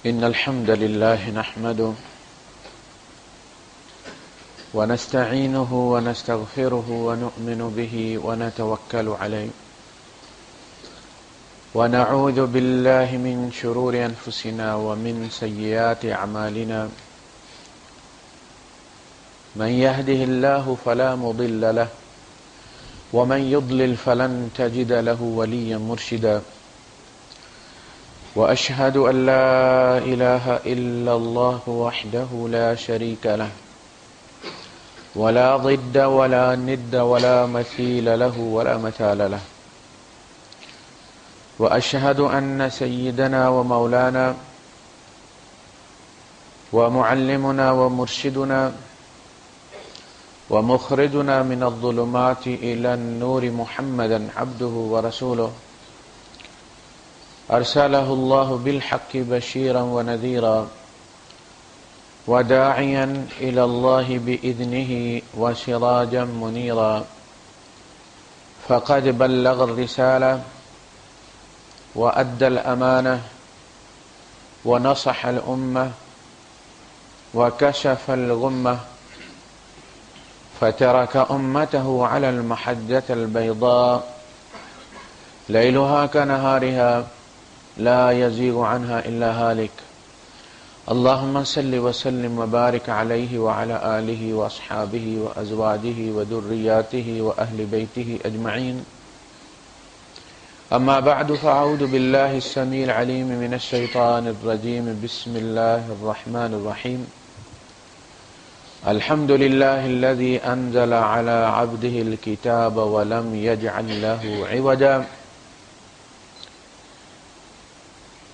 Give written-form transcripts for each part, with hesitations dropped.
إن الحمد لله نحمده ونستعينه ونستغفره ونؤمن به ونتوكل عليه ونعوذ بالله من شرور أنفسنا ومن سيئات أعمالنا من يهده الله فلا مضل له ومن يضلل فلن تجد له وليا مرشدا وأشهد أن لا إله إلا الله وحده لا شريك له ولا ضد ولا ند ولا مثيل له ولا مثال له وأشهد أن سيدنا ومولانا ومعلمنا ومرشدنا ومخرجنا من الظلمات إلى النور محمدا عبده ورسوله أرسله الله بالحق بشيرا ونذيرا وداعيا إلى الله بإذنه وسراجا منيرا فقد بلغ الرسالة وأدى الأمانة ونصح الأمة وكشف الغمة فترك أمته على المحجة البيضاء ليلها كنهارها لا يزيغ عنها إلا هالك اللهم صل وسلم وبارك عليه وعلى آله وأصحابه وأزواجه وذرياته وأهل بيته أجمعين أما بعد فأعوذ بالله السميع العليم من الشيطان الرجيم بسم الله الرحمن الرحيم الحمد لله الذي أنزل على عبده الكتاب ولم يجعل له عوجا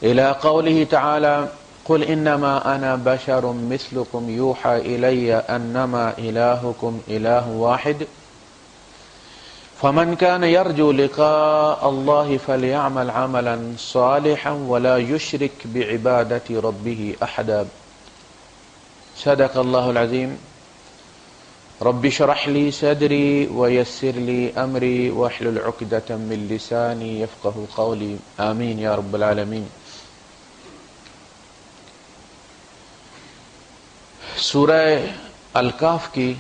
إلى قوله تعالى قل إنما أنا بشر مثلكم يوحى إلي أنما إلهكم إله واحد فمن كان يرجو لقاء الله فليعمل عملا صالحا ولا يشرك بعبادة ربه أحدا صدق الله العظيم رب اشرح لي صدري ويسر لي أمري واحلل عقدة من لساني يفقه قولي آمين يا رب العالمين. سورہ الکہف کی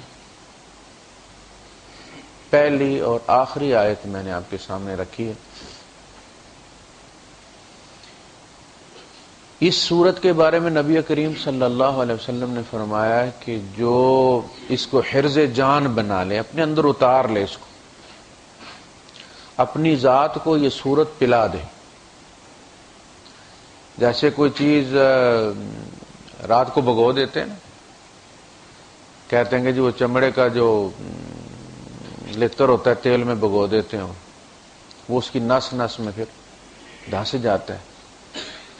پہلی اور آخری آیت میں نے آپ کے سامنے رکھی ہے. اس سورت کے بارے میں نبی کریم صلی اللہ علیہ وسلم نے فرمایا ہے کہ جو اس کو حرز جان بنا لے، اپنے اندر اتار لے، اس کو اپنی ذات کو یہ سورت پلا دے. جیسے کوئی چیز رات کو بھگو دیتے ہیں نا، کہتے ہیں کہ جو وہ چمڑے کا جو لتر ہوتا ہے تیل میں بھگو دیتے ہیں، وہ اس کی نس نس میں پھر دھس جاتا ہے.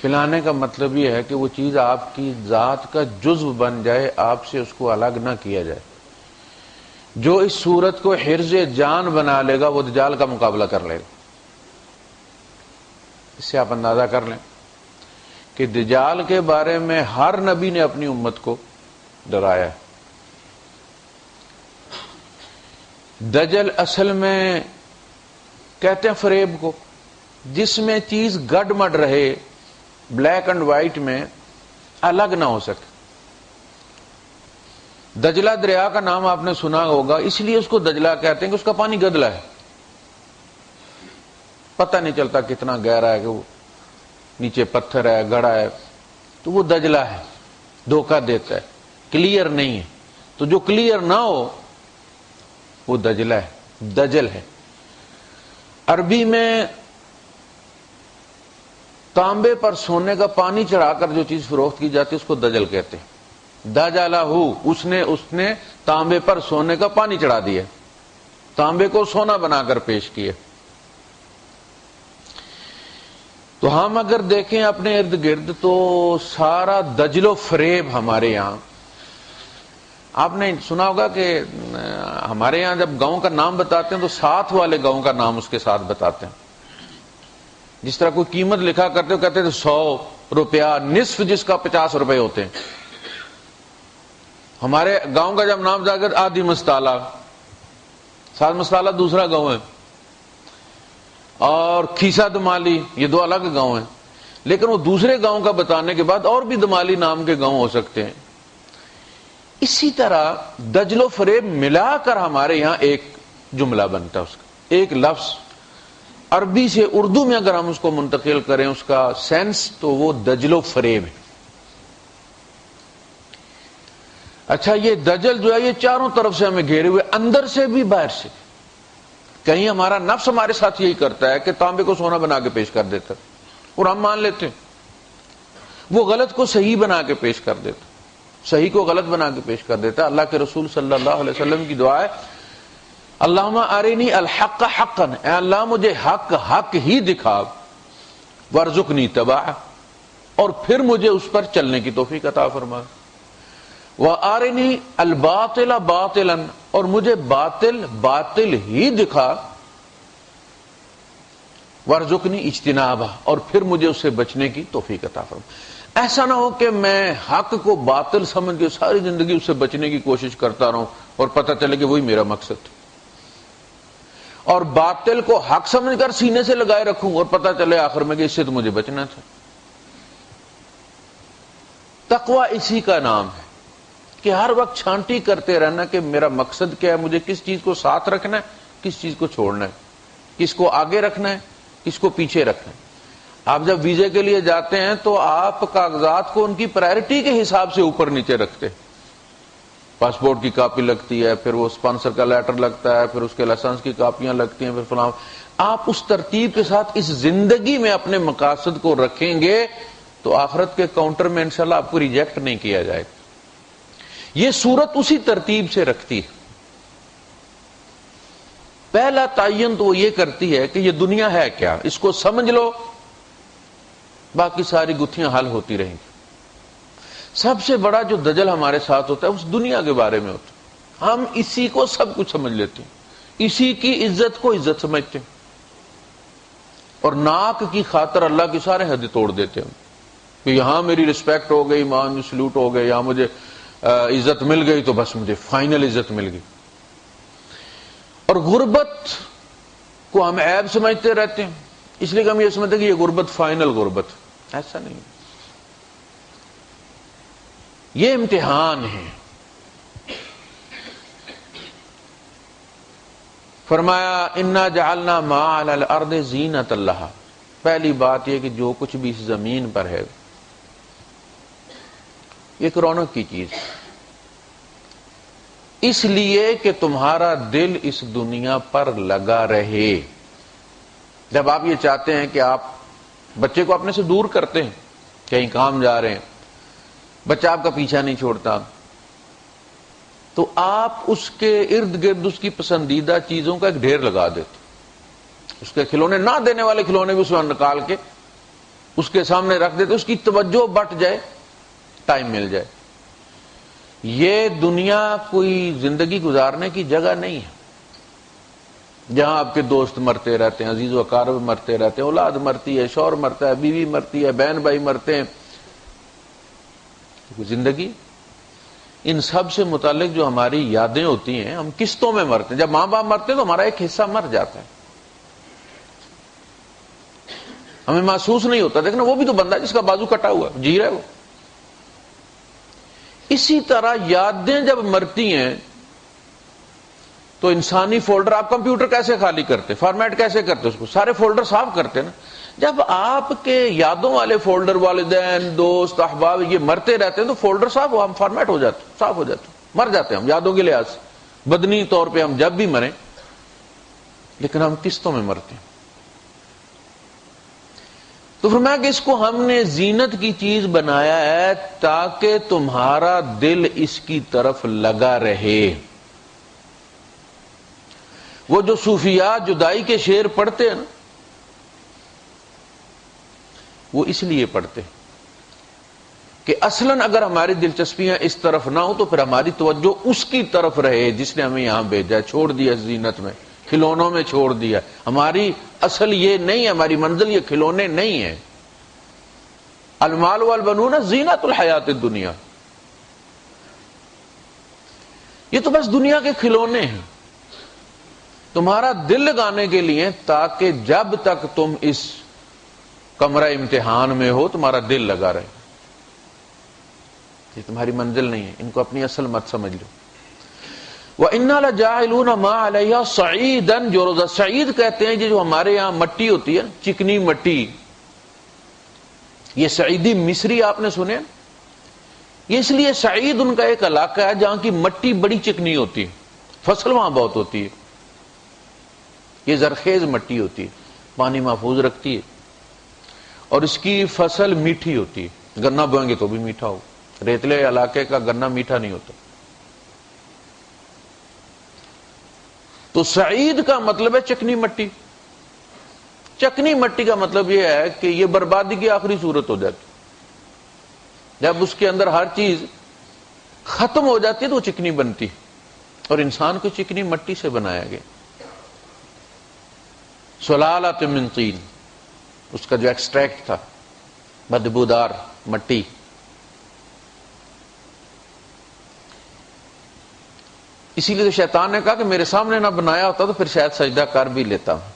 پلانے کا مطلب یہ ہے کہ وہ چیز آپ کی ذات کا جزو بن جائے، آپ سے اس کو الگ نہ کیا جائے. جو اس صورت کو حرز جان بنا لے گا وہ دجال کا مقابلہ کر لے گا. اس سے آپ اندازہ کر لیں کہ دجال کے بارے میں ہر نبی نے اپنی امت کو ڈرایا ہے. دجل اصل میں کہتے ہیں فریب کو، جس میں چیز گڈ مڈ رہے، بلیک اینڈ وائٹ میں الگ نہ ہو سکے. دجلہ دریا کا نام آپ نے سنا ہوگا، اس لیے اس کو دجلہ کہتے ہیں کہ اس کا پانی گدلا ہے، پتہ نہیں چلتا کتنا گہرا ہے، کہ وہ نیچے پتھر ہے، گڑھا ہے، تو وہ دجلہ ہے، دھوکہ دیتا ہے، کلیئر نہیں ہے. تو جو کلیئر نہ ہو وہ دجلہ ہے، دجل ہے. عربی میں تانبے پر سونے کا پانی چڑھا کر جو چیز فروخت کی جاتی ہے اس کو دجل کہتے ہیں. دجلہ اس نے تانبے پر سونے کا پانی چڑھا دیا، تانبے کو سونا بنا کر پیش کیا. تو ہم اگر دیکھیں اپنے ارد گرد تو سارا دجل و فریب ہمارے یہاں. آپ نے سنا ہوگا کہ ہمارے یہاں جب گاؤں کا نام بتاتے ہیں تو ساتھ والے گاؤں کا نام اس کے ساتھ بتاتے ہیں. جس طرح کوئی قیمت لکھا کرتے ہو، کہتے ہیں 100 روپیہ، نصف جس کا 50 روپے ہوتے ہیں. ہمارے گاؤں کا جب نام جا کر آدھی مستالہ، ساتھ مستالہ دوسرا گاؤں ہے، اور کھیسا دمالی، یہ دو الگ گاؤں ہیں. لیکن وہ دوسرے گاؤں کا بتانے کے بعد اور بھی دمالی نام کے گاؤں ہو سکتے ہیں. اسی طرح دجل و فریب ملا کر ہمارے یہاں ایک جملہ بنتا ہے، اس کا ایک لفظ عربی سے اردو میں اگر ہم اس کو منتقل کریں اس کا سینس، تو وہ دجل و فریب ہے. اچھا، یہ دجل جو ہے یہ چاروں طرف سے ہمیں گھیرے ہوئے، اندر سے بھی باہر سے. کہیں ہمارا نفس ہمارے ساتھ یہی کرتا ہے کہ تانبے کو سونا بنا کے پیش کر دیتا اور ہم مان لیتے ہیں، وہ غلط کو صحیح بنا کے پیش کر دیتا، صحیح کو غلط بنا کے پیش کر دیتا. اللہ کے رسول صلی اللہ علیہ وسلم کی دعا ہے، اللہم ارنی الحق حقا، اے اللہ مجھے حق حق ہی دکھا، وارزقنی اتباعہ، اور پھر مجھے اس پر چلنے کی توفیق عطا فرما. وارنی الباطل باطلا، اور مجھے باطل باطل ہی دکھا، وارزقنی اجتنابہ، اور پھر مجھے اس سے بچنے کی توفیق عطا فرما. ایسا نہ ہو کہ میں حق کو باطل سمجھ کے ساری زندگی اس سے بچنے کی کوشش کرتا رہوں اور پتہ چلے کہ وہی میرا مقصد ہے، اور باطل کو حق سمجھ کر سینے سے لگائے رکھوں اور پتہ چلے آخر میں کہ اس سے تو مجھے بچنا تھا. تقوی اسی کا نام ہے کہ ہر وقت چھانٹی کرتے رہنا کہ میرا مقصد کیا ہے، مجھے کس چیز کو ساتھ رکھنا ہے، کس چیز کو چھوڑنا ہے، کس کو آگے رکھنا ہے، کس کو پیچھے رکھنا ہے. آپ جب ویزے کے لیے جاتے ہیں تو آپ کاغذات کو ان کی پرائرٹی کے حساب سے اوپر نیچے رکھتے. پاسپورٹ کی کاپی لگتی ہے، پھر وہ اسپانسر کا لیٹر لگتا ہے، پھر اس کے لائسنس کی کاپیاں لگتی ہیں، پھر فلاں. آپ اس ترتیب کے ساتھ اس زندگی میں اپنے مقاصد کو رکھیں گے تو آخرت کے کاؤنٹر میں انشاءاللہ آپ کو ریجیکٹ نہیں کیا جائے گا. یہ صورت اسی ترتیب سے رکھتی ہے. پہلا تعین تو وہ یہ کرتی ہے کہ یہ دنیا ہے کیا، اس کو سمجھ لو، باقی ساری گتھیاں حل ہوتی رہیں گی. سب سے بڑا جو دجل ہمارے ساتھ ہوتا ہے اس دنیا کے بارے میں ہوتا ہے. ہم اسی کو سب کچھ سمجھ لیتے ہیں، اسی کی عزت کو عزت سمجھتے ہیں، اور ناک کی خاطر اللہ کی سارے حد توڑ دیتے ہیں کہ یہاں میری رسپیکٹ ہو گئی، یہاں سلوٹ ہو گئے، یہاں مجھے عزت مل گئی تو بس مجھے فائنل عزت مل گئی. اور غربت کو ہم عیب سمجھتے رہتے ہیں، اس لیے کہ ہم یہ سمجھتے ہیں کہ یہ غربت فائنل غربت. ایسا نہیں، یہ امتحان ہے. فرمایا انا جعلنا ما علی الارض زینۃ لہا. پہلی بات یہ کہ جو کچھ بھی اس زمین پر ہے یہ ایک رونق کی چیز ہے، اس لیے کہ تمہارا دل اس دنیا پر لگا رہے. جب آپ یہ چاہتے ہیں کہ آپ بچے کو اپنے سے دور کرتے ہیں، کہیں کام جا رہے ہیں، بچہ آپ کا پیچھا نہیں چھوڑتا، تو آپ اس کے ارد گرد اس کی پسندیدہ چیزوں کا ایک ڈھیر لگا دیتے. اس کے کھلونے نہ دینے والے کھلونے بھی اس میں نکال کے اس کے سامنے رکھ دیتے، اس کی توجہ بٹ جائے، ٹائم مل جائے. یہ دنیا کوئی زندگی گزارنے کی جگہ نہیں ہے جہاں آپ کے دوست مرتے رہتے ہیں، عزیز و اقارب مرتے رہتے ہیں، اولاد مرتی ہے، شوہر مرتا ہے، بیوی مرتی ہے، بہن بھائی مرتے ہیں. زندگی ان سب سے متعلق جو ہماری یادیں ہوتی ہیں، ہم قسطوں میں مرتے ہیں. جب ماں باپ مرتے ہیں تو ہمارا ایک حصہ مر جاتا ہے، ہمیں محسوس نہیں ہوتا. دیکھنا وہ بھی تو بندہ جس کا بازو کٹا ہوا جی رہا ہے وہ. اسی طرح یادیں جب مرتی ہیں تو انسانی فولڈر، آپ کمپیوٹر کیسے خالی کرتے، فارمیٹ کیسے کرتے، اس کو سارے فولڈر صاف کرتے نا. جب آپ کے یادوں والے فولڈر، والدین، دوست، احباب یہ مرتے رہتے ہیں تو فولڈر صاف ہم فارمیٹ ہو جاتے، صاف ہو جاتے، مر جاتے ہیں ہم یادوں کے لحاظ سے. بدنی طور پہ ہم جب بھی مریں، لیکن ہم قسطوں میں مرتے ہیں. تو فرمایا کہ اس کو ہم نے زینت کی چیز بنایا ہے تاکہ تمہارا دل اس کی طرف لگا رہے. وہ جو صوفیاء جدائی کے شعر پڑھتے ہیں نا، وہ اس لیے پڑھتے ہیں کہ اصلاً اگر ہماری دلچسپیاں اس طرف نہ ہو تو پھر ہماری توجہ اس کی طرف رہے جس نے ہمیں یہاں بھیجا، چھوڑ دیا زینت میں، کھلونوں میں چھوڑ دیا. ہماری اصل یہ نہیں ہے، ہماری منزل یہ کھلونے نہیں ہیں. المال والبنون زینت الحیات الدنیا، یہ تو بس دنیا کے کھلونے ہیں تمہارا دل لگانے کے لیے، تاکہ جب تک تم اس کمرہ امتحان میں ہو تمہارا دل لگا رہے، یہ تمہاری منزل نہیں ہے، ان کو اپنی اصل مت سمجھ لو۔ وَإِنَّا لَجَاعِلُونَ مَا عَلَيْهَا صَعِيدًا جُرُزًا، صعید کہتے ہیں جو ہمارے یہاں مٹی ہوتی ہے، چکنی مٹی، یہ سعیدی مصری آپ نے سنے، یہ اس لیے سعید ان کا ایک علاقہ ہے جہاں کی مٹی بڑی چکنی ہوتی ہے، فصل وہاں بہت ہوتی ہے، یہ زرخیز مٹی ہوتی ہے، پانی محفوظ رکھتی ہے، اور اس کی فصل میٹھی ہوتی ہے، گنا بوئیں گے تو بھی میٹھا ہو، ریتلے علاقے کا گنا میٹھا نہیں ہوتا۔ تو سعید کا مطلب ہے چکنی مٹی، چکنی مٹی کا مطلب یہ ہے کہ یہ بربادی کی آخری صورت ہو جاتی، جب اس کے اندر ہر چیز ختم ہو جاتی ہے تو وہ چکنی بنتی، اور انسان کو چکنی مٹی سے بنایا گیا، سلالۃ من طین، اس کا جو ایکسٹریکٹ تھا، بدبودار مٹی۔ اسی لیے تو شیطان نے کہا کہ میرے سامنے نہ بنایا ہوتا تو پھر شاید سجدہ کر بھی لیتا ہوں۔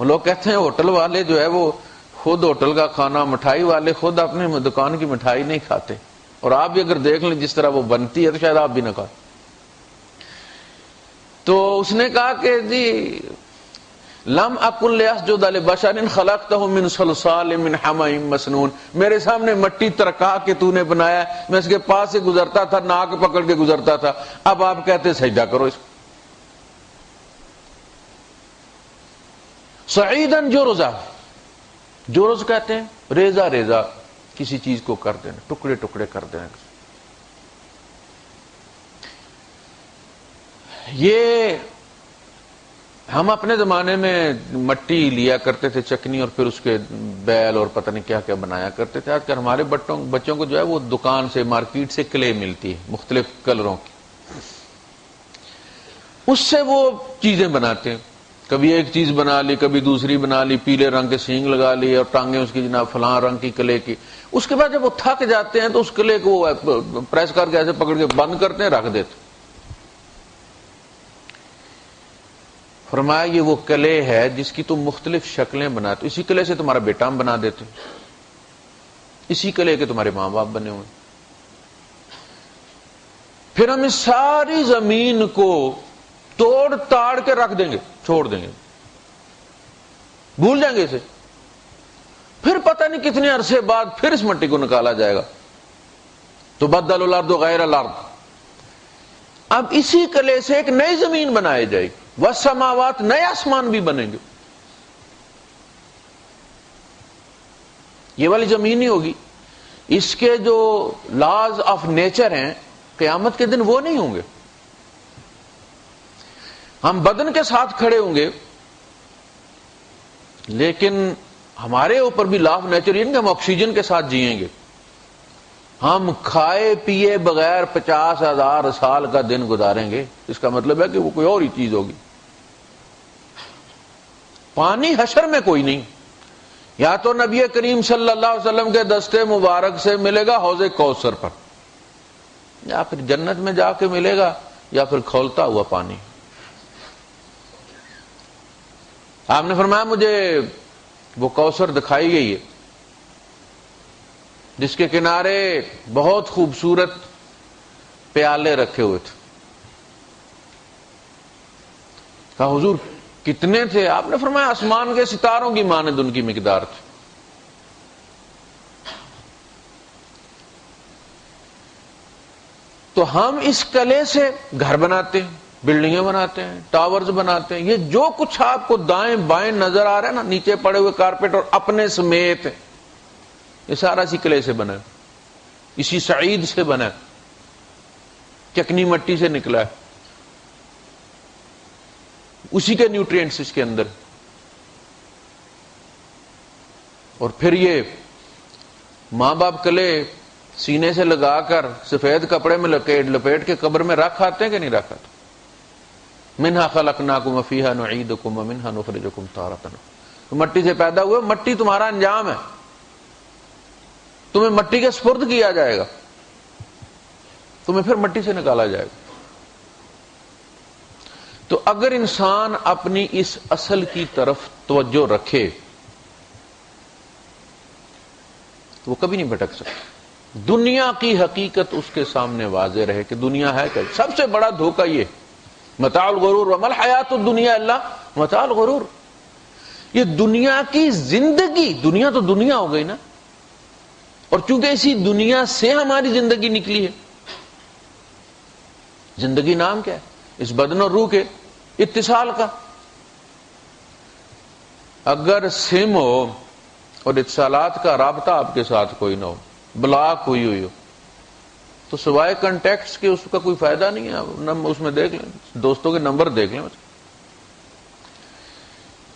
وہ لوگ کہتے ہیں ہوٹل والے جو ہے وہ خود ہوٹل کا کھانا، مٹھائی والے خود اپنے دکان کی مٹھائی نہیں کھاتے، اور آپ بھی اگر دیکھ لیں جس طرح وہ بنتی ہے تو شاید آپ بھی نہ کھائیں۔ تو اس نے کہا کہ جی لم اکن لاسجد لبشر خلقتہ من صلصال من حمأ مسنون، میرے سامنے مٹی ترکا کے تو نے بنایا، میں اس کے پاس سے گزرتا تھا، ناک پکڑ کے گزرتا تھا، اب آپ کہتے سجدہ کرو اس کو۔ صعیداً جرزا، جرز کہتے ہیں ریزہ ریزہ کسی چیز کو کر دینا، ٹکڑے ٹکڑے کر دینا۔ یہ ہم اپنے زمانے میں مٹی لیا کرتے تھے چکنی، اور پھر اس کے بیل اور پتہ نہیں کیا کیا بنایا کرتے تھے۔ آج کل ہمارے بچوں کو جو ہے وہ دکان سے، مارکیٹ سے کلے ملتی ہے مختلف کلروں کی، اس سے وہ چیزیں بناتے ہیں، کبھی ایک چیز بنا لی، کبھی دوسری بنا لی، پیلے رنگ کے سینگ لگا لی اور ٹانگیں اس کی جناب فلاں رنگ کی کلے کی۔ اس کے بعد جب وہ تھک جاتے ہیں تو اس کلے کو پریس کر کے ایسے پکڑ کے بند کرتے ہیں، رکھ دیتے۔ فرمایا یہ وہ کلے ہے جس کی تم مختلف شکلیں بناتے، اسی کلے سے تمہارا بیٹا ہم بنا دیتے، اسی کلے کے تمہارے ماں باپ بنے ہوئے، پھر ہم اس ساری زمین کو توڑ تاڑ کے رکھ دیں گے، چھوڑ دیں گے، بھول جائیں گے اسے، پھر پتہ نہیں کتنے عرصے بعد پھر اس مٹی کو نکالا جائے گا، تو بدل الارض غیر الارض، اب اسی کلے سے ایک نئی زمین بنائی جائے گی، والسماوات، نئے آسمان بھی بنیں گے، یہ والی زمین ہی ہوگی، اس کے جو لاز آف نیچر ہیں قیامت کے دن وہ نہیں ہوں گے، ہم بدن کے ساتھ کھڑے ہوں گے، لیکن ہمارے اوپر بھی لا آف نیچر یہ نہیں کہ ہم آکسیجن کے ساتھ جئیں گے، ہم کھائے پیے بغیر 50,000 سال کا دن گزاریں گے، اس کا مطلب ہے کہ وہ کوئی اور ہی چیز ہوگی۔ پانی حشر میں کوئی نہیں، یا تو نبی کریم صلی اللہ علیہ وسلم کے دستے مبارک سے ملے گا حوض کوثر پر، یا پھر جنت میں جا کے ملے گا، یا پھر کھولتا ہوا پانی۔ آپ نے فرمایا مجھے وہ کوثر دکھائی گئی ہے جس کے کنارے بہت خوبصورت پیالے رکھے ہوئے تھے۔ کہا حضور کتنے تھے؟ آپ نے فرمایا آسمان کے ستاروں کی مانند ان کی مقدار تھی۔ تو ہم اس کلے سے گھر بناتے ہیں، بلڈنگیں بناتے ہیں، ٹاورز بناتے ہیں، یہ جو کچھ آپ کو دائیں بائیں نظر آ رہا ہے نا، نیچے پڑے ہوئے کارپیٹ اور اپنے سمیت، یہ سارا اسی کلے سے بنا ہے، اسی سعید سے بنا ہے، چکنی مٹی سے نکلا ہے، اسی کے نیوٹرینٹس اس کے اندر، اور پھر یہ ماں باپ کلے سینے سے لگا کر سفید کپڑے میں لپیٹ کے قبر میں رکھ آتے ہیں کہ نہیں رکھ آتے؟ منہا خلقناکم وفیہا نعیدکم ومنہا نخرجکم تارۃ اخرى، مٹی سے پیدا ہوئے، مٹی تمہارا انجام ہے، تمہیں مٹی کے سپرد کیا جائے گا، تمہیں پھر مٹی سے نکالا جائے گا۔ تو اگر انسان اپنی اس اصل کی طرف توجہ رکھے وہ کبھی نہیں بھٹک سکتا۔ دنیا کی حقیقت اس کے سامنے واضح رہے کہ دنیا ہے کیا۔ سب سے بڑا دھوکہ یہ متاع الغرور وما الحیات الدنیا الا متاع الغرور، یہ دنیا کی زندگی، دنیا تو دنیا ہو گئی نا، اور چونکہ اسی دنیا سے ہماری زندگی نکلی ہے۔ زندگی نام کیا ہے؟ اس بدن اور روح کے اتصال کا۔ اگر سم ہو اور اتصالات کا رابطہ آپ کے ساتھ کوئی نہ ہو، بلاک ہوئی ہو، تو سوائے کنٹیکٹس کے اس کا کوئی فائدہ نہیں ہے۔ اس میں دیکھ لیں، دوستوں کے نمبر دیکھ لیں۔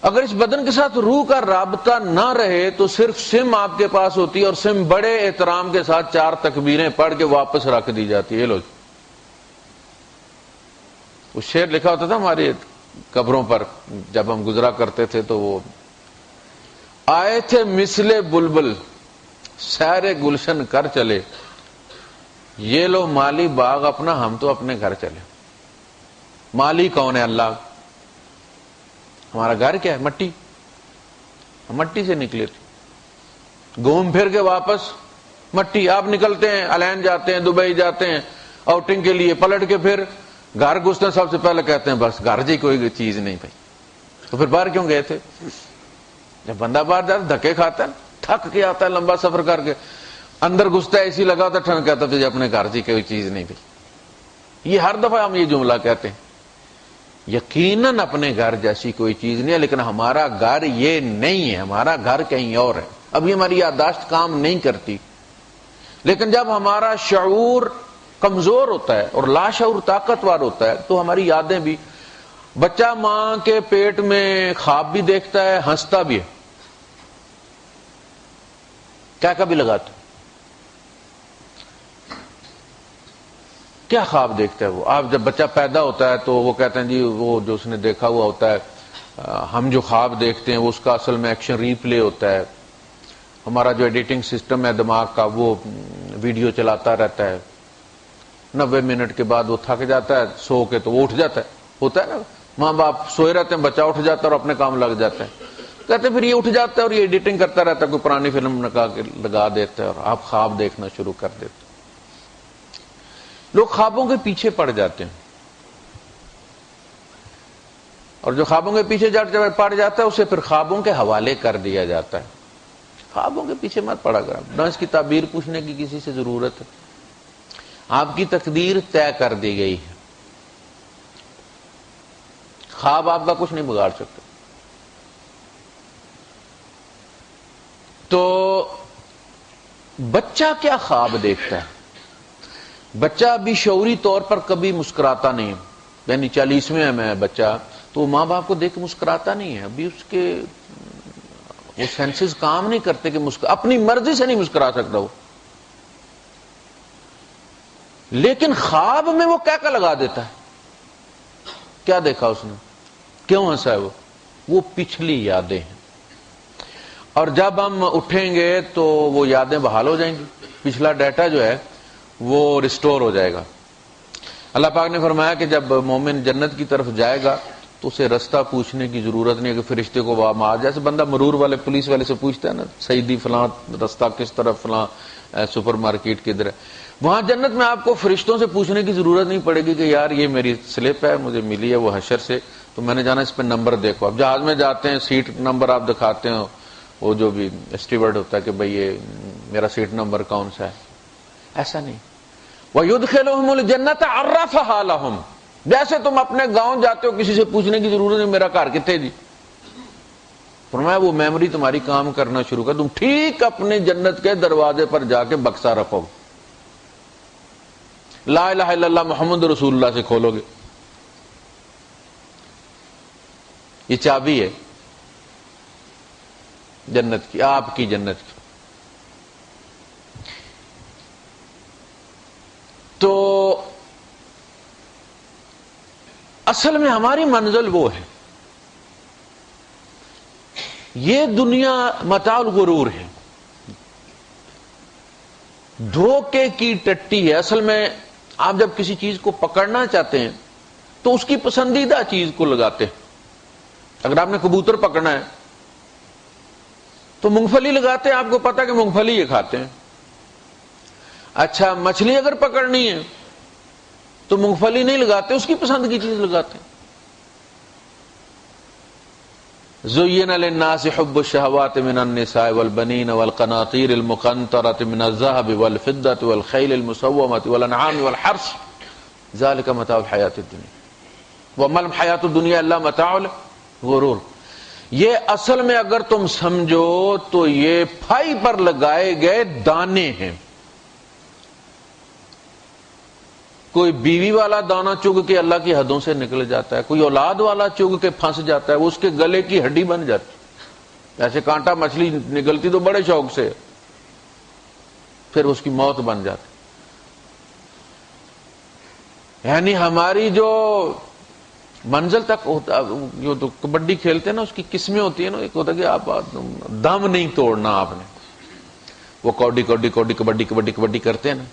اگر اس بدن کے ساتھ روح کا رابطہ نہ رہے تو صرف سم آپ کے پاس ہوتی ہے، اور سم بڑے احترام کے ساتھ 4 تکبیریں پڑھ کے واپس رکھ دی جاتی ہے۔ لو وہ شعر لکھا ہوتا تھا ہماری قبروں پر جب ہم گزرا کرتے تھے، تو وہ آئے تھے مثل بلبل سیر گلشن کر چلے، یہ لو مالی باغ اپنا ہم تو اپنے گھر چلے۔ مالی کون ہے؟ اللہ۔ ہمارا گھر کیا ہے؟ مٹی، ہم مٹی سے نکلے تھے، گھوم پھر کے واپس مٹی۔ آپ نکلتے ہیں، الین جاتے ہیں، دبئی جاتے ہیں آؤٹنگ کے لیے، پلٹ کے پھر گھر گھستے ہیں، سب سے پہلے کہتے ہیں بس گھر جی کوئی چیز نہیں بھائی۔ تو پھر باہر کیوں گئے تھے؟ جب بندہ باہر جاتا دھکے کھاتا ہے، تھک کے آتا ہے لمبا سفر کر کے، اندر گھستا ہے اسی لگا ہوتا ہے، ٹھنڈ کہتا ہے اپنے گھر جی کوئی چیز نہیں بھائی۔ یہ ہر دفعہ ہم یہ جملہ کہتے ہیں۔ یقیناً اپنے گھر جیسی کوئی چیز نہیں ہے، لیکن ہمارا گھر یہ نہیں ہے، ہمارا گھر کہیں اور ہے۔ ابھی ہماری یادداشت کام نہیں کرتی، لیکن جب ہمارا شعور کمزور ہوتا ہے اور لاشعور طاقتور ہوتا ہے تو ہماری یادیں بھی، بچہ ماں کے پیٹ میں خواب بھی دیکھتا ہے، ہنستا بھی ہے۔ کیا کبھی لگاتے کیا خواب دیکھتا ہے وہ؟ آپ جب بچہ پیدا ہوتا ہے تو وہ کہتے ہیں جی وہ جو اس نے دیکھا ہوا ہوتا ہے، ہم جو خواب دیکھتے ہیں وہ اس کا اصل میں ایکشن ری پلے ہوتا ہے۔ ہمارا جو ایڈیٹنگ سسٹم ہے دماغ کا وہ ویڈیو چلاتا رہتا ہے، 90 منٹ کے بعد وہ تھک جاتا ہے سو کے تو وہ اٹھ جاتا ہے۔ ہوتا ہے نا، ماں باپ سوئے رہتے ہیں، بچہ اٹھ جاتا ہے اور اپنے کام لگ جاتا ہے، کہتے پھر یہ اٹھ جاتا ہے اور یہ ایڈیٹنگ کرتا رہتا ہے، کوئی پرانی فلم لگا دیتا ہے اور آپ خواب دیکھنا شروع کر دیتے۔ لوگ خوابوں کے پیچھے پڑ جاتے ہیں، اور جو خوابوں کے پیچھے پڑ جاتا ہے اسے پھر خوابوں کے حوالے کر دیا جاتا ہے۔ خوابوں کے پیچھے مت پڑا کرو، نہ اس کی تعبیر پوچھنے کی کسی سے ضرورت ہے۔ آپ کی تقدیر طے کر دی گئی ہے، خواب آپ کا کچھ نہیں بگاڑ سکتے۔ تو بچہ کیا خواب دیکھتا ہے؟ بچہ ابھی شعوری طور پر کبھی مسکراتا نہیں ہے، یعنی 40ویں ہے میں بچہ، تو وہ ماں باپ کو دیکھ کے مسکراتا نہیں ہے، ابھی اس کے وہ سینسز کام نہیں کرتے کہ اپنی مرضی سے نہیں مسکرا سکتا وہ، لیکن خواب میں وہ کیا لگا دیتا ہے۔ کیا دیکھا اس نے، کیوں ہنسا ہے وہ پچھلی یادیں ہیں، اور جب ہم اٹھیں گے تو وہ یادیں بحال ہو جائیں گی، پچھلا ڈیٹا جو ہے وہ ریسٹور ہو جائے گا۔ اللہ پاک نے فرمایا کہ جب مومن جنت کی طرف جائے گا تو اسے رستہ پوچھنے کی ضرورت نہیں ہے کہ فرشتے کو وہاں جیسے بندہ مرور والے پولیس والے سے پوچھتا ہے نا، سیدی فلاں رستہ کس طرف، فلاں سپر مارکیٹ کدھر ہے، وہاں جنت میں آپ کو فرشتوں سے پوچھنے کی ضرورت نہیں پڑے گی کہ یار یہ میری سلپ ہے مجھے ملی ہے وہ حشر سے تو میں نے جانا اس پہ نمبر دیکھو۔ اب جہاز میں جاتے ہیں سیٹ نمبر آپ دکھاتے ہیں، وہ جو بھی اسٹیورڈ ہوتا ہے کہ بھئی یہ میرا سیٹ نمبر کون سا ہے، ایسا نہیں۔ وَيُدْخِلُهُمُ الْجَنَّةَ عَرَّفَهَا لَهُمْ، جیسے تم اپنے گاؤں جاتے ہو کسی سے پوچھنے کی ضرورت نہیں میرا گھر کتنے جی، فرمایا وہ میموری تمہاری کام کرنا شروع کر، تم ٹھیک اپنے جنت کے دروازے پر جا کے بکسا رکھو، لا الہ الا اللہ محمد رسول اللہ سے کھولو گے، یہ چابی ہے جنت کی، آپ کی جنت کی۔ تو اصل میں ہماری منزل وہ ہے، یہ دنیا متاع الغرور ہے، دھوکے کی ٹٹی ہے۔ اصل میں آپ جب کسی چیز کو پکڑنا چاہتے ہیں تو اس کی پسندیدہ چیز کو لگاتے ہیں۔ اگر آپ نے کبوتر پکڑنا ہے تو مونگ پھلی لگاتے ہیں، آپ کو پتا کہ مونگ پھلی یہ کھاتے ہیں. اچھا مچھلی اگر پکڑنی ہے تو مونگ پھلی نہیں لگاتے، اس کی پسند کی چیز لگاتے ہیں. زُيِّنَ لِلنَّاسِ حُبُّ الشَّهَوَاتِ مِنَ النِّسَاءِ وَالْبَنِينَ وَالْقَنَاطِيرِ الْمُقَنطَرَةِ مِنَ الذَّهَبِ وَالْفِضَّةِ وَالْخَيْلِ الْمُسَوَّمَةِ وَالْأَنْعَامِ وَالْحَرْثِ ذَلِكَ مَتَاعُ الْحَيَاةِ الدُّنْيَا وَمَا الْحَيَاةُ الدُّنْيَا إِلَّا مَتَاعُ الْغُرُورِ. یہ اصل میں اگر تم سمجھو تو یہ پھائی پر لگائے گئے دانے ہیں. کوئی بیوی والا دانا چگ کے اللہ کی حدوں سے نکل جاتا ہے، کوئی اولاد والا چگ کے پھنس جاتا ہے، وہ اس کے گلے کی ہڈی بن جاتی. ایسے کانٹا مچھلی نکلتی تو بڑے شوق سے، پھر اس کی موت بن جاتی. یعنی ہماری جو منزل تک ہوتا، جو تو کبڈی کھیلتے ہیں نا، اس کی قسمیں ہوتی ہیں نا. ایک ہوتا ہے کہ آپ دم نہیں توڑنا آپ نے، وہ کوڈی کوڈی کوڈی کبڈی کبڈی کبڈی کرتے ہیں نا.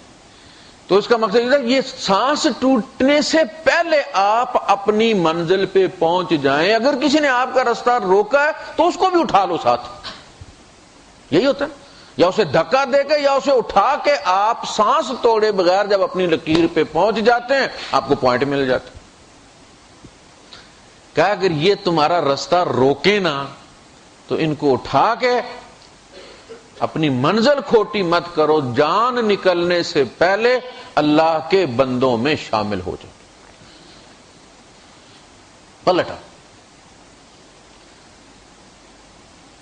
تو اس کا مقصد یہ سانس ٹوٹنے سے پہلے آپ اپنی منزل پہ پہنچ جائیں. اگر کسی نے آپ کا رستہ روکا ہے تو اس کو بھی اٹھا لو ساتھ. یہی ہوتا ہے، یا اسے دھکا دے کے یا اسے اٹھا کے آپ سانس توڑے بغیر جب اپنی لکیر پہ پہنچ جاتے ہیں آپ کو پوائنٹ مل جاتا ہے. کہ اگر یہ تمہارا رستہ روکے نا تو ان کو اٹھا کے اپنی منزل کھوٹی مت کرو. جان نکلنے سے پہلے اللہ کے بندوں میں شامل ہو جاؤ. پلٹا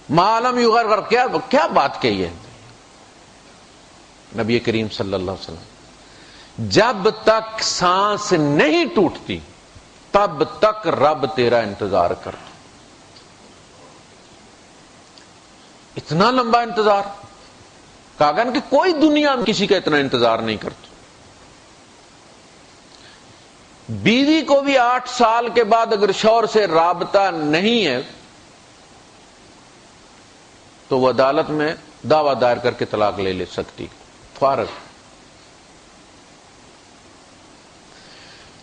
معلوم یغرغر، کیا بات کہی ہے نبی کریم صلی اللہ علیہ وسلم. جب تک سانس نہیں ٹوٹتی تب تک رب تیرا انتظار کرتا. اتنا لمبا انتظار کہا کہ کوئی دنیا میں کسی کا اتنا انتظار نہیں کرتا. بیوی کو بھی 8 سال کے بعد اگر شوہر سے رابطہ نہیں ہے تو وہ عدالت میں دعویٰ دائر کر کے طلاق لے سکتی، فارغ.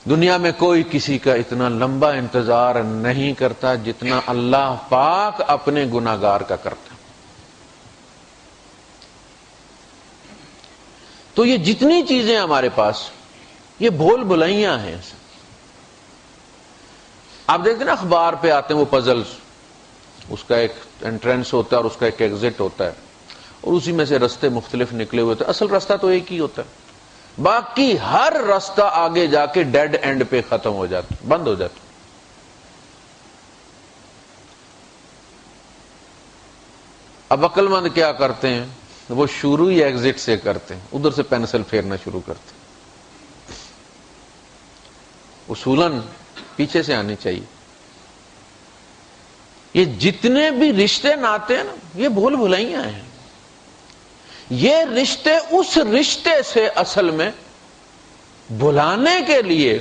دنیا میں کوئی کسی کا اتنا لمبا انتظار نہیں کرتا جتنا اللہ پاک اپنے گناہگار کا کرتا. تو یہ جتنی چیزیں ہمارے پاس یہ بھول بھلائیاں ہیں. آپ دیکھتے ہیں نا اخبار پہ آتے ہیں وہ پزلز، اس کا ایک انٹرنس ہوتا ہے اور اس کا ایک ایگزٹ ہوتا ہے، اور اسی میں سے رستے مختلف نکلے ہوئے ہوتے ہیں. اصل رستہ تو ایک ہی ہوتا ہے، باقی ہر رستہ آگے جا کے ڈیڈ اینڈ پہ ختم ہو جاتا، بند ہو جاتا. اب عقل مند کیا کرتے ہیں، وہ شروع ہی ایگزٹ سے کرتے ہیں، ادھر سے پینسل پھیرنا شروع کرتے ہیں. اصولاً پیچھے سے آنی چاہیے. یہ جتنے بھی رشتے ناتے ہیں نا یہ بھول بھلائیاں ہیں. یہ رشتے اس رشتے سے اصل میں بھلانے کے لیے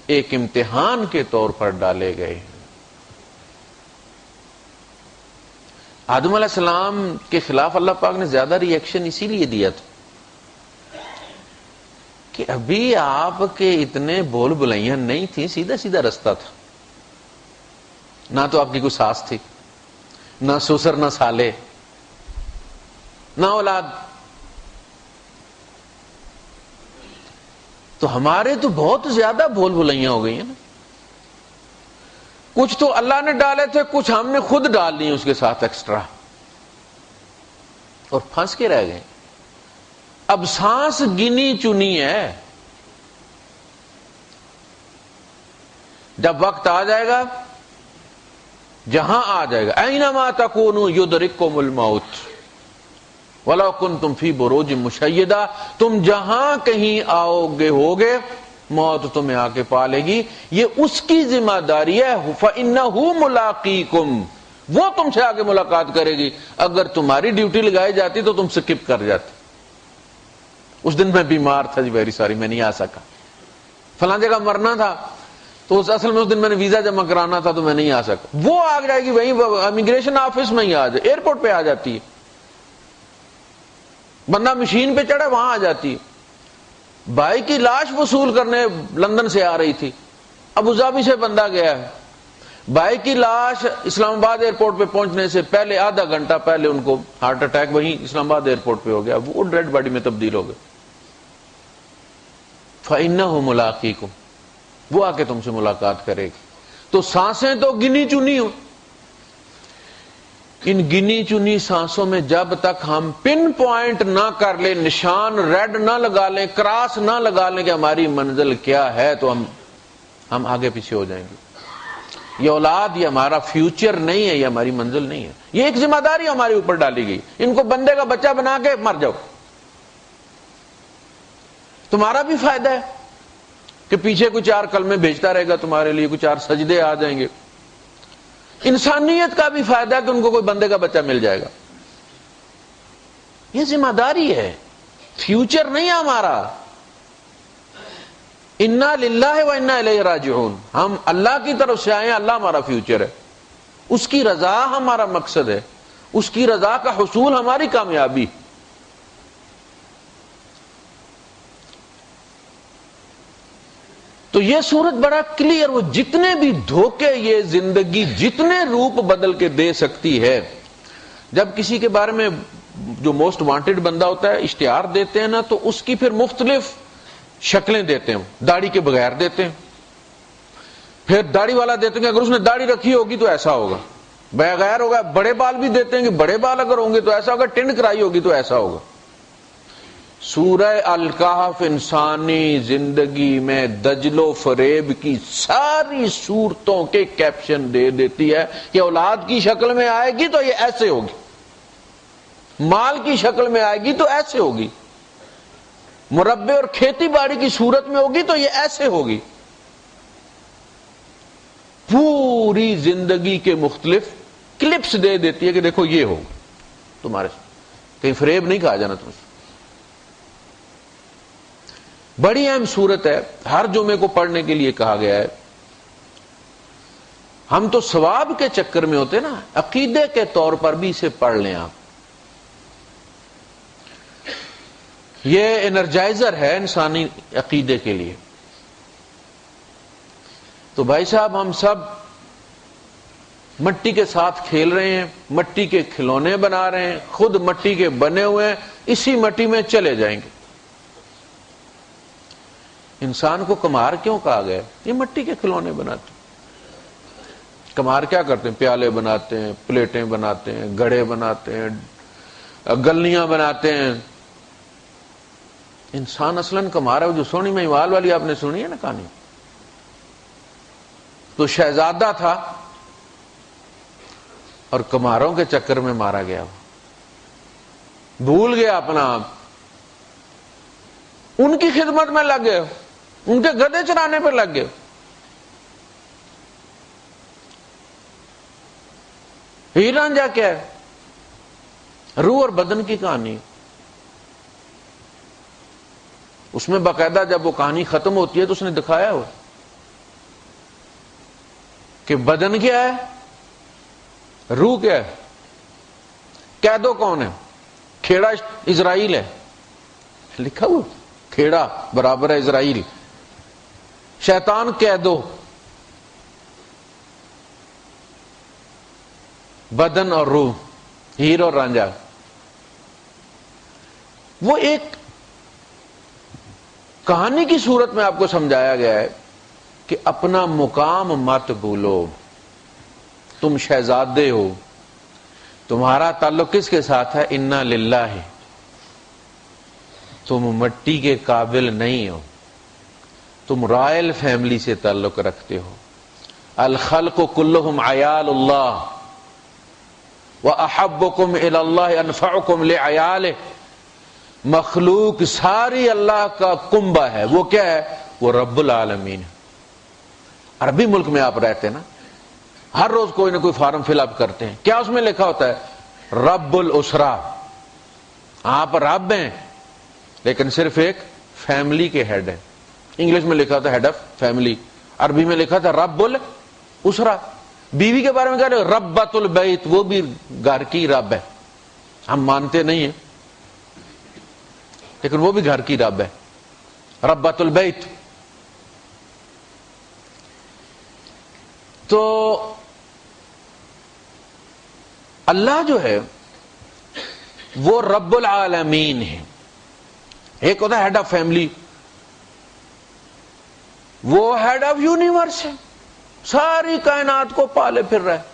ایک امتحان کے طور پر ڈالے گئے ہیں. آدم علیہ السلام کے خلاف اللہ پاک نے زیادہ ری ایکشن اسی لیے دیا تھا کہ ابھی آپ کے اتنے بول بلائیاں نہیں تھیں، سیدھا سیدھا رستہ تھا. نہ تو آپ کی کوئی ساس تھی، نہ سسر، نہ سالے، نہ اولاد. تو ہمارے تو بہت زیادہ بھول بھلائیاں ہو گئی ہیں نا. کچھ تو اللہ نے ڈالے تھے، کچھ ہم نے خود ڈال لی اس کے ساتھ ایکسٹرا، اور پھنس کے رہ گئے. اب سانس گنی چنی ہے، جب وقت آ جائے گا، جہاں آ جائے گا، اینما تکونوا یدرککم الموت وَلَوْ كُنْتُمْ فِي بُرُوجٍ مُشَيَّدَةٍ. تم جہاں کہیں آؤ گے ہوگے، موت تمہیں آ کے پالے گی. یہ اس کی ذمہ داری ہے. فَإِنَّهُ مُلَاقِيكُمْ، وہ تم سے آگے ملاقات کرے گی. اگر تمہاری ڈیوٹی لگائی جاتی تو تم سکپ کر جاتے. اس دن میں بیمار تھا جی، ویری سوری میں نہیں آ سکا. فلاں جگہ مرنا تھا تو اصل میں اس دن میں نے ویزا جمع کرانا تھا تو میں نہیں آ سکا. وہ آ جائے گی وہیں امیگریشن آفس میں ہی، آ جائے، ایئرپورٹ پہ آ جاتی ہے. بندہ مشین پہ چڑھے وہاں آ جاتی ہے. بھائی کی لاش وصول کرنے لندن سے آ رہی تھی، ابو ظبی سے بندہ گیا ہے، بھائی کی لاش اسلام آباد ایئرپورٹ پہ پہنچنے سے پہلے آدھا گھنٹہ پہلے ان کو ہارٹ اٹیک وہیں اسلام آباد ایئرپورٹ پہ ہو گیا، وہ ڈیڈ باڈی میں تبدیل ہو گئے۔ فَإِنَّهُ مُلَاقِيكُمْ، وہ آ کے تم سے ملاقات کرے گی۔ تو سانسیں تو گنی چنی ہو، ان گنی چنی سانسوں میں جب تک ہم پن پوائنٹ نہ کر لیں، نشان ریڈ نہ لگا لیں، کراس نہ لگا لیں کہ ہماری منزل کیا ہے، تو ہم آگے پیچھے ہو جائیں گے۔ یہ اولاد یہ ہمارا فیوچر نہیں ہے، یہ ہماری منزل نہیں ہے، یہ ایک ذمہ داری ہمارے اوپر ڈالی گئی، ان کو بندے کا بچہ بنا کے مر جاؤ، تمہارا بھی فائدہ ہے کہ پیچھے کوئی 4 کلمے بھیجتا رہے گا تمہارے لیے، کوئی 4 سجدے آ جائیں گے۔ انسانیت کا بھی فائدہ ہے کہ ان کو کوئی بندے کا بچہ مل جائے گا، یہ ذمہ داری ہے، فیوچر نہیں ہے ہمارا۔ انا للہ و انا الیہ راجعون، ہم اللہ کی طرف سے آئے ہیں، اللہ ہمارا فیوچر ہے، اس کی رضا ہمارا مقصد ہے، اس کی رضا کا حصول ہماری کامیابی۔ تو یہ صورت بڑا کلیئر، وہ جتنے بھی دھوکے یہ زندگی جتنے روپ بدل کے دے سکتی ہے، جب کسی کے بارے میں جو موسٹ وانٹڈ بندہ ہوتا ہے اشتہار دیتے ہیں نا، تو اس کی پھر مختلف شکلیں دیتے ہیں، داڑھی کے بغیر دیتے ہیں، پھر داڑھی والا دیتے ہیں کہ اگر اس نے داڑھی رکھی ہوگی تو ایسا ہوگا، بغیر ہوگا، بڑے بال بھی دیتے ہیں کہ بڑے بال اگر ہوں گے تو ایسا ہوگا، ٹنڈ کرائی ہوگی تو ایسا ہوگا۔ سورہ الکہف انسانی زندگی میں دجل و فریب کی ساری صورتوں کے کیپشن دے دیتی ہے کہ اولاد کی شکل میں آئے گی تو یہ ایسے ہوگی، مال کی شکل میں آئے گی تو ایسے ہوگی، مربے اور کھیتی باڑی کی صورت میں ہوگی تو یہ ایسے ہوگی۔ پوری زندگی کے مختلف کلپس دے دیتی ہے کہ دیکھو یہ ہوگا تمہارے ساتھ، کہیں فریب نہیں کہا جانا تم سے۔ بڑی اہم صورت ہے، ہر جمعے کو پڑھنے کے لیے کہا گیا ہے۔ ہم تو ثواب کے چکر میں ہوتے نا، عقیدے کے طور پر بھی اسے پڑھ لیں آپ، یہ انرجائزر ہے انسانی عقیدے کے لیے۔ تو بھائی صاحب ہم سب مٹی کے ساتھ کھیل رہے ہیں، مٹی کے کھلونے بنا رہے ہیں، خود مٹی کے بنے ہوئے ہیں، اسی مٹی میں چلے جائیں گے۔ انسان کو کمار کیوں کہا گیا؟ یہ مٹی کے کھلونے بناتے ہیں۔ کمار کیا کرتے ہیں؟ پیالے بناتے ہیں، پلیٹیں بناتے ہیں، گڑھے بناتے ہیں، گلنیاں بناتے ہیں۔ انسان اصلاً کمار ہے، جو سونی مہیوال والی آپ نے سنی ہے نا کہانی، تو شہزادہ تھا اور کماروں کے چکر میں مارا گیا، بھول گیا اپنا آپ، ان کی خدمت میں لگ گئے، ان کے گدھے چرانے پہ لگ گئے۔ ہیر رانجھا کیا ہے؟ روح اور بدن کی کہانی۔ اس میں باقاعدہ جب وہ کہانی ختم ہوتی ہے تو اس نے دکھایا ہو کہ بدن کیا ہے، روح کیا ہے، قیدو کون ہے؟ کھیڑا اسرائیل ہے، لکھا ہوا کھیڑا برابر ہے اسرائیل، شیطان قیدو، بدن اور روح، ہیر اور رانجھا۔ وہ ایک کہانی کی صورت میں آپ کو سمجھایا گیا ہے کہ اپنا مقام مت بھولو، تم شہزادے ہو، تمہارا تعلق کس کے ساتھ ہے؟ انا للہ، تم مٹی کے قابل نہیں ہو، تم رائل فیملی سے تعلق رکھتے ہو۔ الخلق کلہم عیال اللہ وَأَحَبُّكُمْ إِلَى اللَّهِ أَنفَعُكُمْ لِعَيَالِهِ، مخلوق ساری اللہ کا کنبہ ہے۔ وہ کیا ہے؟ وہ رب العالمین ہے۔ عربی ملک میں آپ رہتے ہیں نا، ہر روز کوئی نہ کوئی فارم فل اپ کرتے ہیں، کیا اس میں لکھا ہوتا ہے؟ رب الاسرہ، آپ رب ہیں لیکن صرف ایک فیملی کے ہیڈ ہیں۔ انگلش میں لکھا تھا ہیڈ آف فیملی، عربی میں لکھا تھا رب الاسرہ۔ بیوی کے بارے میں کہہ رہے ربۃ البیت، وہ بھی گھر کی رب ہے، ہم مانتے نہیں ہیں لیکن وہ بھی گھر کی رب ہے، ربۃ البیت۔ تو اللہ جو ہے وہ رب العالمین ہے. ایک ہوتا ہے ہیڈ آف فیملی، وہ ہیڈ آف یونیورس ہے، ساری کائنات کو پالے پھر رہا ہے.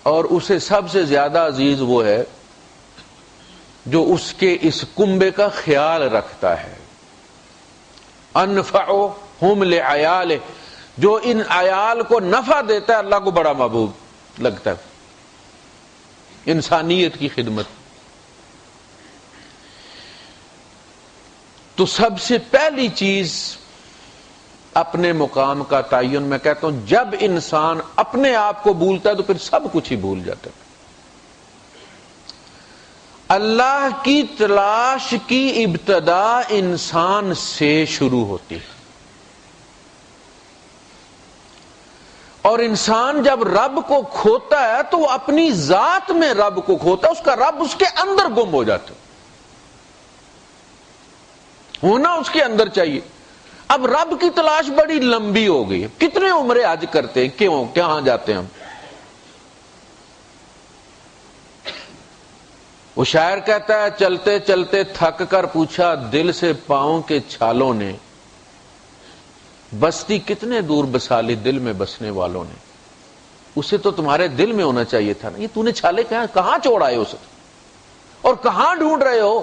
اور اسے سب سے زیادہ عزیز وہ ہے جو اس کے اس کنبے کا خیال رکھتا ہے. انفعہم لعیالہ، جو ان عیال کو نفع دیتا ہے اللہ کو بڑا محبوب لگتا ہے. انسانیت کی خدمت. تو سب سے پہلی چیز اپنے مقام کا تعین. میں کہتا ہوں جب انسان اپنے آپ کو بھولتا ہے تو پھر سب کچھ ہی بھول جاتا ہے. اللہ کی تلاش کی ابتدا انسان سے شروع ہوتی ہے، اور انسان جب رب کو کھوتا ہے تو وہ اپنی ذات میں رب کو کھوتا ہے، اس کا رب اس کے اندر گم ہو جاتا ہے. ہونا اس کے اندر چاہیے. اب رب کی تلاش بڑی لمبی ہو گئی ہے. کتنے عمریں حج کرتے ہیں، کیوں کہاں جاتے ہیں ہم؟ وہ شاعر کہتا ہے چلتے چلتے تھک کر پوچھا دل سے پاؤں کے چھالوں نے، بستی کتنے دور بسا لی دل میں بسنے والوں نے. اسے تو تمہارے دل میں ہونا چاہیے تھا نا، یہ تو نے چھالے کہاں چھوڑ آئے اسے، اور کہاں ڈھونڈ رہے ہو؟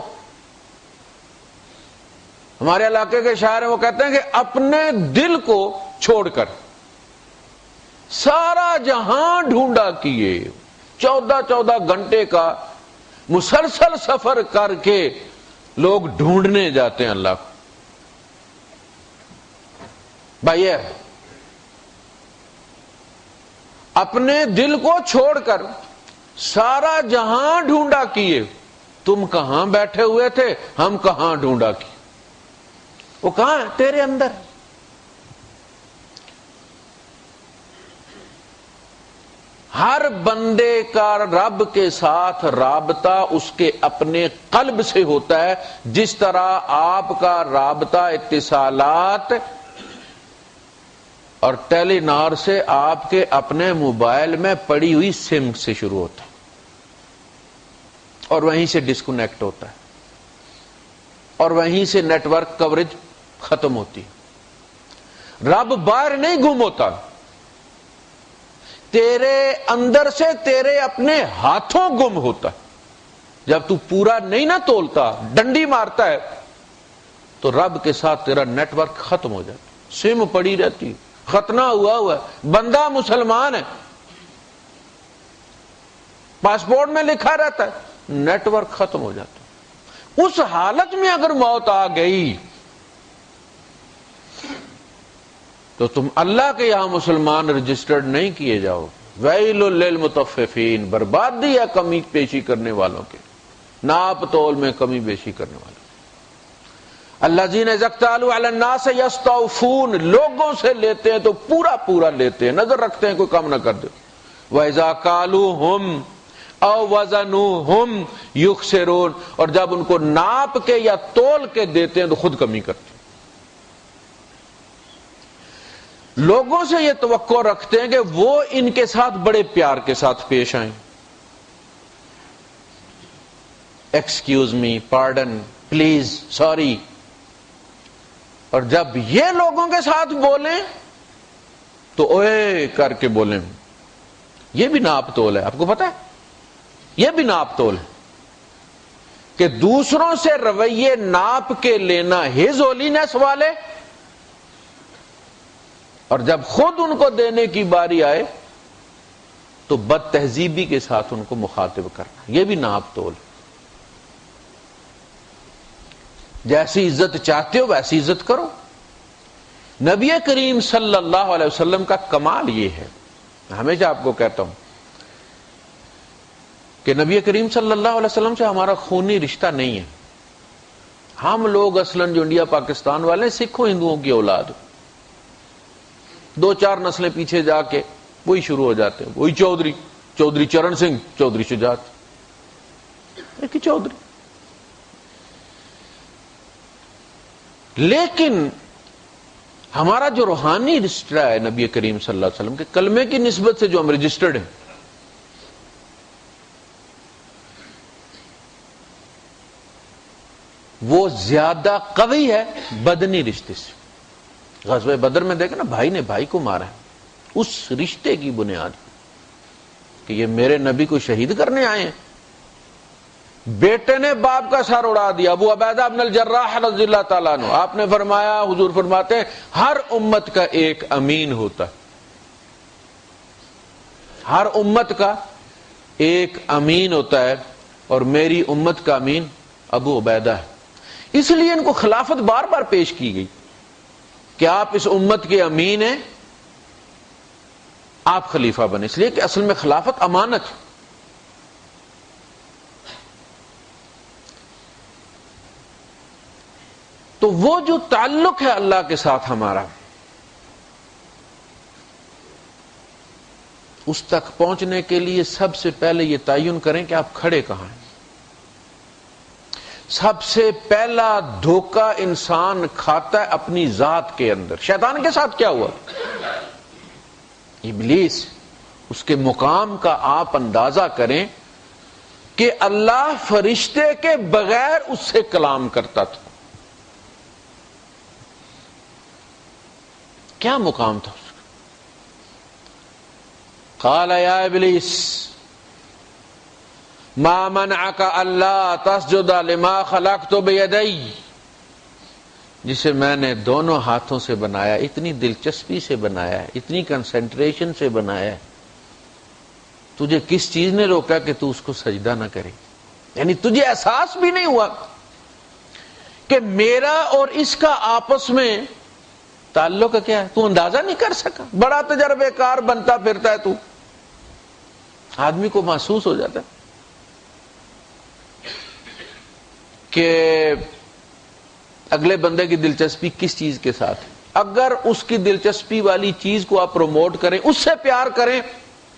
ہمارے علاقے کے شاعر ہیں، وہ کہتے ہیں کہ اپنے دل کو چھوڑ کر سارا جہاں ڈھونڈا کیے، 14 گھنٹے کا مسلسل سفر کر کے لوگ ڈھونڈنے جاتے ہیں اللہ کو. بھائی اپنے دل کو چھوڑ کر سارا جہاں ڈھونڈا کیے، تم کہاں بیٹھے ہوئے تھے، ہم کہاں ڈھونڈا کیے. وہ کہاں ہے؟ تیرے اندر. ہر بندے کا رب کے ساتھ رابطہ اس کے اپنے قلب سے ہوتا ہے، جس طرح آپ کا رابطہ اتصالات اور ٹیلی نار سے آپ کے اپنے موبائل میں پڑی ہوئی سم سے شروع ہوتا ہے اور وہیں سے ڈسکنیکٹ ہوتا ہے اور وہیں سے نیٹ ورک کوریج ختم ہوتی ہے. رب باہر نہیں گم ہوتا، تیرے اندر سے تیرے اپنے ہاتھوں گم ہوتا. جب تو پورا نہیں نہ تولتا، ڈنڈی مارتا ہے، تو رب کے ساتھ تیرا نیٹ ورک ختم ہو جاتا. سم پڑی رہتی، ختنہ ہوا ہے، بندہ مسلمان ہے، پاسپورٹ میں لکھا رہتا ہے، نیٹ ورک ختم ہو جاتا. اس حالت میں اگر موت آ گئی تو تم اللہ کے یہاں مسلمان رجسٹرڈ نہیں کیے جاؤ. ویل للمطففین، بربادی ہے کمی پیشی کرنے والوں کے، ناپ تول میں کمی بیشی کرنے والوں. الذین اذا اکتالوا علی الناس یستوفون، لوگوں سے لیتے ہیں تو پورا پورا لیتے ہیں، نظر رکھتے ہیں کوئی کم نہ کر دے. وَإِذَا كَالُوهُمْ او وزنوہم یخسرون، اور جب ان کو ناپ کے یا تول کے دیتے ہیں تو خود کمی کرتے ہیں. لوگوں سے یہ توقع رکھتے ہیں کہ وہ ان کے ساتھ بڑے پیار کے ساتھ پیش آئیں. Excuse me, pardon, please, sorry. اور جب یہ لوگوں کے ساتھ بولیں تو اوے کر کے بولیں. یہ بھی ناپ تول ہے، آپ کو پتا ہے؟ یہ بھی ناپ تول ہے کہ دوسروں سے رویے ناپ کے لینا ہز ہولینس والے، اور جب خود ان کو دینے کی باری آئے تو بد تہذیبی کے ساتھ ان کو مخاطب کرنا. یہ بھی ناپ تول. جیسی عزت چاہتے ہو ویسی عزت کرو. نبی کریم صلی اللہ علیہ وسلم کا کمال یہ ہے، ہمیشہ آپ کو کہتا ہوں کہ نبی کریم صلی اللہ علیہ وسلم سے ہمارا خونی رشتہ نہیں ہے. ہم لوگ اصلاً جو انڈیا پاکستان والے ہیں، سکھوں ہندوؤں کی اولاد، 2-4 نسلیں پیچھے جا کے وہی شروع ہو جاتے ہیں. وہی چودھری چرن سنگھ، چودھری شجاعت، ایک ہی چودھری. لیکن ہمارا جو روحانی رجسٹر ہے نبی کریم صلی اللہ علیہ وسلم کے کلمے کی نسبت سے جو ہم رجسٹرڈ ہیں، وہ زیادہ قوی ہے بدنی رشتے سے. غزوہ بدر میں دیکھا نا، بھائی نے بھائی کو مارا ہے اس رشتے کی بنیاد پر کہ یہ میرے نبی کو شہید کرنے آئے ہیں. بیٹے نے باپ کا سر اڑا دیا، ابو عبیدہ بن الجراح رضی اللہ تعالیٰ عنہ. آپ نے فرمایا، حضور فرماتے ہیں ہر امت کا ایک امین ہوتا ہے، ہر امت کا ایک امین ہوتا ہے، اور میری امت کا امین ابو عبیدہ ہے. اس لیے ان کو خلافت بار بار پیش کی گئی کہ آپ اس امت کے امین ہیں، آپ خلیفہ بنے، اس لیے کہ اصل میں خلافت امانت ہے. تو وہ جو تعلق ہے اللہ کے ساتھ ہمارا، اس تک پہنچنے کے لیے سب سے پہلے یہ تعین کریں کہ آپ کھڑے کہاں ہیں. سب سے پہلا دھوکہ انسان کھاتا ہے اپنی ذات کے اندر. شیطان کے ساتھ کیا ہوا؟ ابلیس، اس کے مقام کا آپ اندازہ کریں کہ اللہ فرشتے کے بغیر اس سے کلام کرتا تھا. کیا مقام تھا اس کا؟ قال یا ابلیس ما منعک الا تسجد لما خلقت بیدی، جسے میں نے دونوں ہاتھوں سے بنایا، اتنی دلچسپی سے بنایا ہے، اتنی کنسنٹریشن سے بنایا ہے، تجھے کس چیز نے روکا کہ تو اس کو سجدہ نہ کرے؟ یعنی تجھے احساس بھی نہیں ہوا کہ میرا اور اس کا آپس میں تعلق کیا ہے؟ تو اندازہ نہیں کر سکا؟ بڑا تجربے کار بنتا پھرتا ہے تو، آدمی کو محسوس ہو جاتا ہے کہ اگلے بندے کی دلچسپی کس چیز کے ساتھ ہے. اگر اس کی دلچسپی والی چیز کو آپ پروموٹ کریں، اس سے پیار کریں،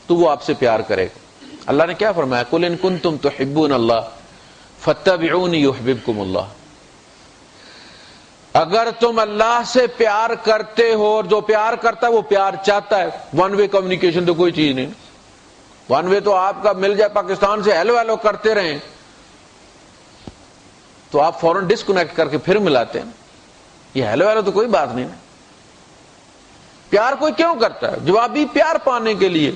تو وہ آپ سے پیار کرے گا. اللہ نے کیا فرمایا؟ قل ان کنتم تحبون اللہ فاتبعونی یحببکم اللہ. اگر تم اللہ سے پیار کرتے ہو، اور جو پیار کرتا ہے وہ پیار چاہتا ہے. ون وے کمیونیکیشن تو کوئی چیز نہیں. ون وے تو آپ کا مل جائے پاکستان سے ہیلو ہیلو کرتے رہیں تو آپ فوراً ڈسکنیکٹ کر کے پھر ملاتے ہیں. یہ ہیلو ہیلو تو کوئی بات نہیں. پیار کوئی کیوں کرتا ہے؟ جوابی پیار پانے کے لیے.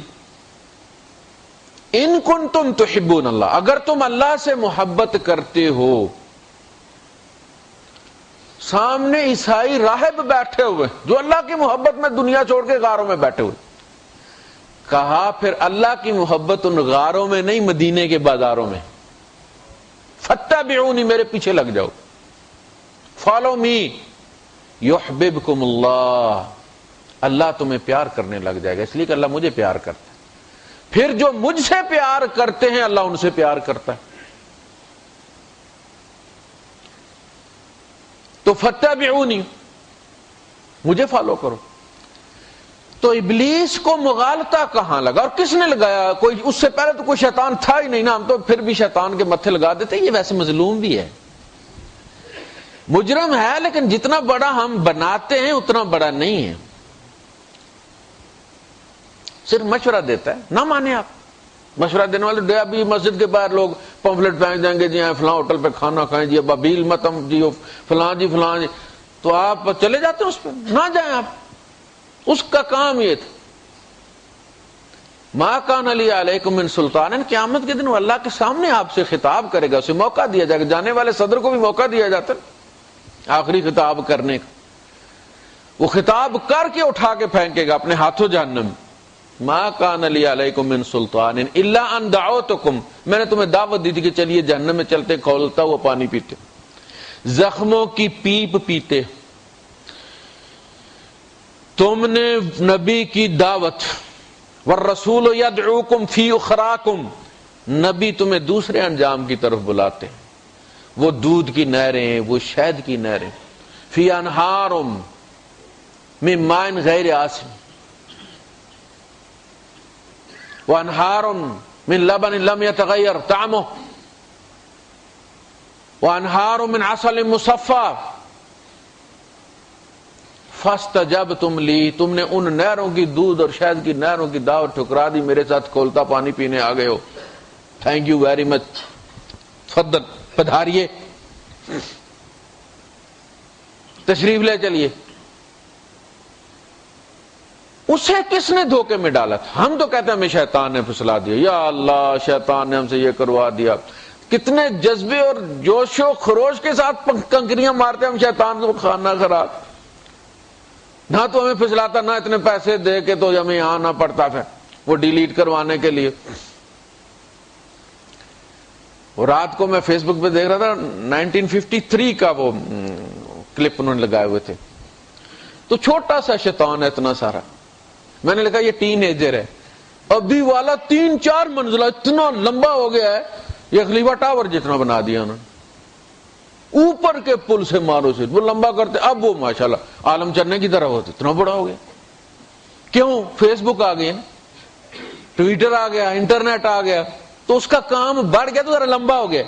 ان کنتم تحبون اللہ، اگر تم اللہ سے محبت کرتے ہو. سامنے عیسائی راہب بیٹھے ہوئے جو اللہ کی محبت میں دنیا چھوڑ کے غاروں میں بیٹھے ہوئے. کہا پھر اللہ کی محبت ان غاروں میں نہیں، مدینے کے بازاروں میں. فتبعونی، میرے پیچھے لگ جاؤ. فالو می یحببکم اللہ، اللہ تمہیں پیار کرنے لگ جائے گا، اس لیے کہ اللہ مجھے پیار کرتا ہے. پھر جو مجھ سے پیار کرتے ہیں اللہ ان سے پیار کرتا ہے. تو فتبعونی، مجھے فالو کرو. تو ابلیس کو مغالطہ کہاں لگا اور کس نے لگایا؟ کوئی اس سے پہلے تو کوئی شیطان تھا ہی نہیں نا. ہم تو پھر بھی شیطان کے متھے لگا دیتے. یہ ویسے مظلوم بھی ہے، مجرم ہے، لیکن جتنا بڑا ہم بناتے ہیں اتنا بڑا نہیں ہے. صرف مشورہ دیتا ہے، نہ مانے آپ. مشورہ دینے والے ابھی مسجد کے باہر لوگ پمفلٹ پھینک دیں گے، جی فلاں ہوٹل پہ کھانا کھائیں، جی ابیل متم جی فلاں جی فلاں جی. تو آپ چلے جاتے ہیں اس پہ، نہ جائیں آپ. اس کا کام یہ تھا. ما کان علی علیکم من سلطان، قیامت کے دن وہ اللہ کے سامنے آپ سے خطاب کرے گا، اسے موقع دیا جائے گا. جانے والے صدر کو بھی موقع دیا جاتا ہے آخری خطاب کرنے کا. وہ خطاب کر کے اٹھا کے پھینکے گا اپنے ہاتھوں جہنم. ما کان علی علیکم من سلطان الا ان دعوتکم، میں نے تمہیں دعوت دی تھی کہ چلیے جہنم میں چلتے، کھولتا ہوا پانی پیتے، زخموں کی پیپ پیتے. تم نے نبی کی دعوت، والرسول یدعوکم فی اخراکم، نبی تمہیں دوسرے انجام کی طرف بلاتے ہیں. وہ دودھ کی نہریں، وہ شہد کی نہریں. فی انہار من ماء غیر آسن وانہار من لبن لم یتغیر طعمہ وانہار من عسل مصفی فاستجبتم لی، تم نے ان نہروں کی، دودھ اور شہد کی نہروں کی دعوت ٹھکرا دی، میرے ساتھ کھولتا پانی پینے آ گئے ہو، تھینک یو ویری مچ، تفضل پدھاریے، تشریف لے چلیے۔ اسے کس نے دھوکے میں ڈالا تھا؟ ہم تو کہتے ہیں ہمیں شیطان نے پھسلا دیا، یا اللہ شیطان نے ہم سے یہ کروا دیا۔ کتنے جذبے اور جوش و خروش کے ساتھ کنکریاں مارتے ہم شیطان کو، کھانا خراب، نہ تو ہمیں پھسلاتا، نہ اتنے پیسے دے کے تو ہمیں یہاں آنا پڑتا تھا وہ ڈیلیٹ کروانے کے لیے۔ اور رات کو میں فیس بک پہ دیکھ رہا تھا 1953 کا وہ کلپ انہوں نے لگائے ہوئے تھے، تو چھوٹا سا شیطان ہے اتنا سارا، میں نے لکھا یہ ٹین ایجر ہے، ابھی والا 3-4 منزلہ اتنا لمبا ہو گیا ہے، یہ خلیفہ ٹاور جتنا بنا دیا انہوں نے، اوپر کے پل سے مارو سے وہ لمبا کرتے، اب وہ ماشاءاللہ عالم چلنے کی طرح ہوتے، اتنا بڑا ہو گیا۔ کیوں؟ فیس بک آ گیا، ٹویٹر آ گیا، انٹرنیٹ آ گیا، تو اس کا کام بڑھ گیا تو ذرا لمبا ہو گیا۔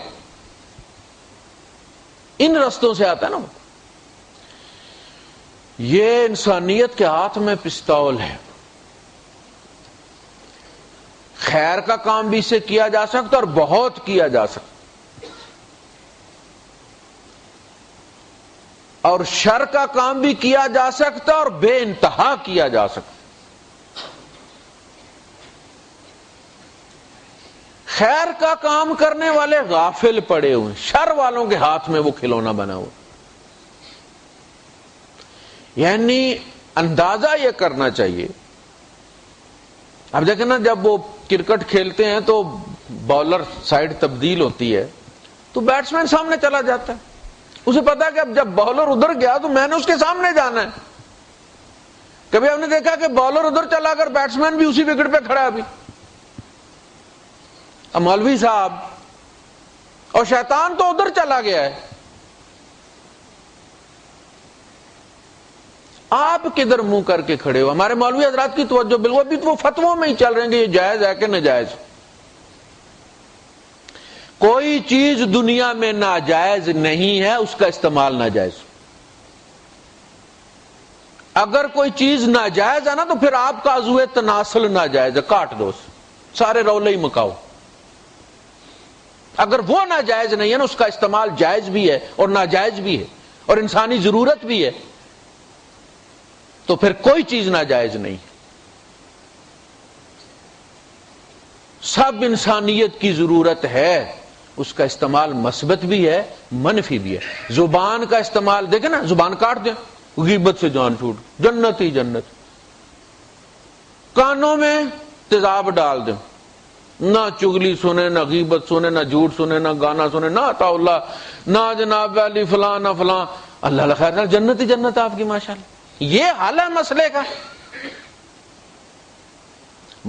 ان رستوں سے آتا ہے نا۔ یہ انسانیت کے ہاتھ میں پستول ہے، خیر کا کام بھی اس سے کیا جا سکتا اور بہت کیا جا سکتا، اور شر کا کام بھی کیا جا سکتا اور بے انتہا کیا جا سکتا۔ خیر کا کام کرنے والے غافل پڑے ہوئے، شر والوں کے ہاتھ میں وہ کھلونا بنا ہوا۔ یعنی اندازہ یہ کرنا چاہیے، اب دیکھیں نا جب وہ کرکٹ کھیلتے ہیں تو بالر سائیڈ تبدیل ہوتی ہے تو بیٹسمین سامنے چلا جاتا ہے، اسے پتا ہے کہ اب جب بالر ادھر گیا تو میں نے اس کے سامنے جانا ہے۔ کبھی ہم نے دیکھا کہ بالر ادھر چلا کر بیٹسمین بھی اسی وکٹ پہ کھڑا ہے ابھی۔ اب مولوی صاحب اور شیطان تو ادھر چلا گیا ہے، آپ کدھر منہ کر کے کھڑے ہو؟ ہمارے مولوی حضرات کی توجہ بالکل بھی تو وہ فتووں میں ہی چل رہے ہیں کہ یہ جائز ہے کہ ناجائز۔ کوئی چیز دنیا میں ناجائز نہیں ہے، اس کا استعمال ناجائز۔ اگر کوئی چیز ناجائز ہے نا تو پھر آپ کا عضو تناسل ناجائز ہے، کاٹ دو، سارے رولے ہی مکاؤ۔ اگر وہ ناجائز نہیں ہے نا، اس کا استعمال جائز بھی ہے اور ناجائز بھی ہے اور انسانی ضرورت بھی ہے، تو پھر کوئی چیز ناجائز نہیں۔ سب انسانیت کی ضرورت ہے، اس کا استعمال مثبت بھی ہے منفی بھی ہے۔ زبان کا استعمال دیکھیں نا، زبان کاٹ دیں، غیبت سے جان چھوٹ، جنت ہی جنت۔ کانوں میں تیزاب ڈال دیں، نہ چگلی سنے، نہ غیبت سنے، نہ جھوٹ سنے، نہ گانا سنے، نہ عطا اللہ، نہ جناب علی فلاں، نہ فلاں، اللہ خیر، جنت ہی جنت آپ کی ماشاءاللہ۔ یہ حال ہے مسئلے کا،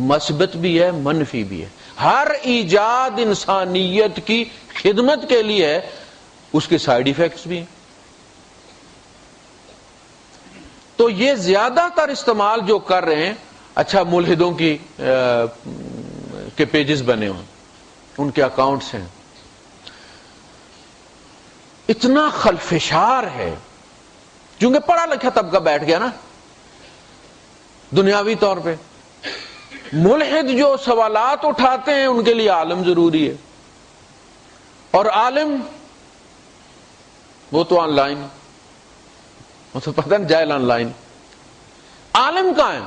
مثبت بھی ہے منفی بھی ہے۔ ہر ایجاد انسانیت کی خدمت کے لیے ہے، اس کے سائیڈ ایفیکٹس بھی ہیں۔ تو یہ زیادہ تر استعمال جو کر رہے ہیں، اچھا ملحدوں کے پیجز بنے ہوئے، ان کے اکاؤنٹس ہیں، اتنا خلفشار ہے کیونکہ پڑھا لکھا طبقہ بیٹھ گیا نا دنیاوی طور پہ۔ ملحد جو سوالات اٹھاتے ہیں ان کے لیے عالم ضروری ہے، اور عالم وہ تو آن لائن، وہ تو پتہ نہیں جائل آن لائن۔ عالم کہاں ہے؟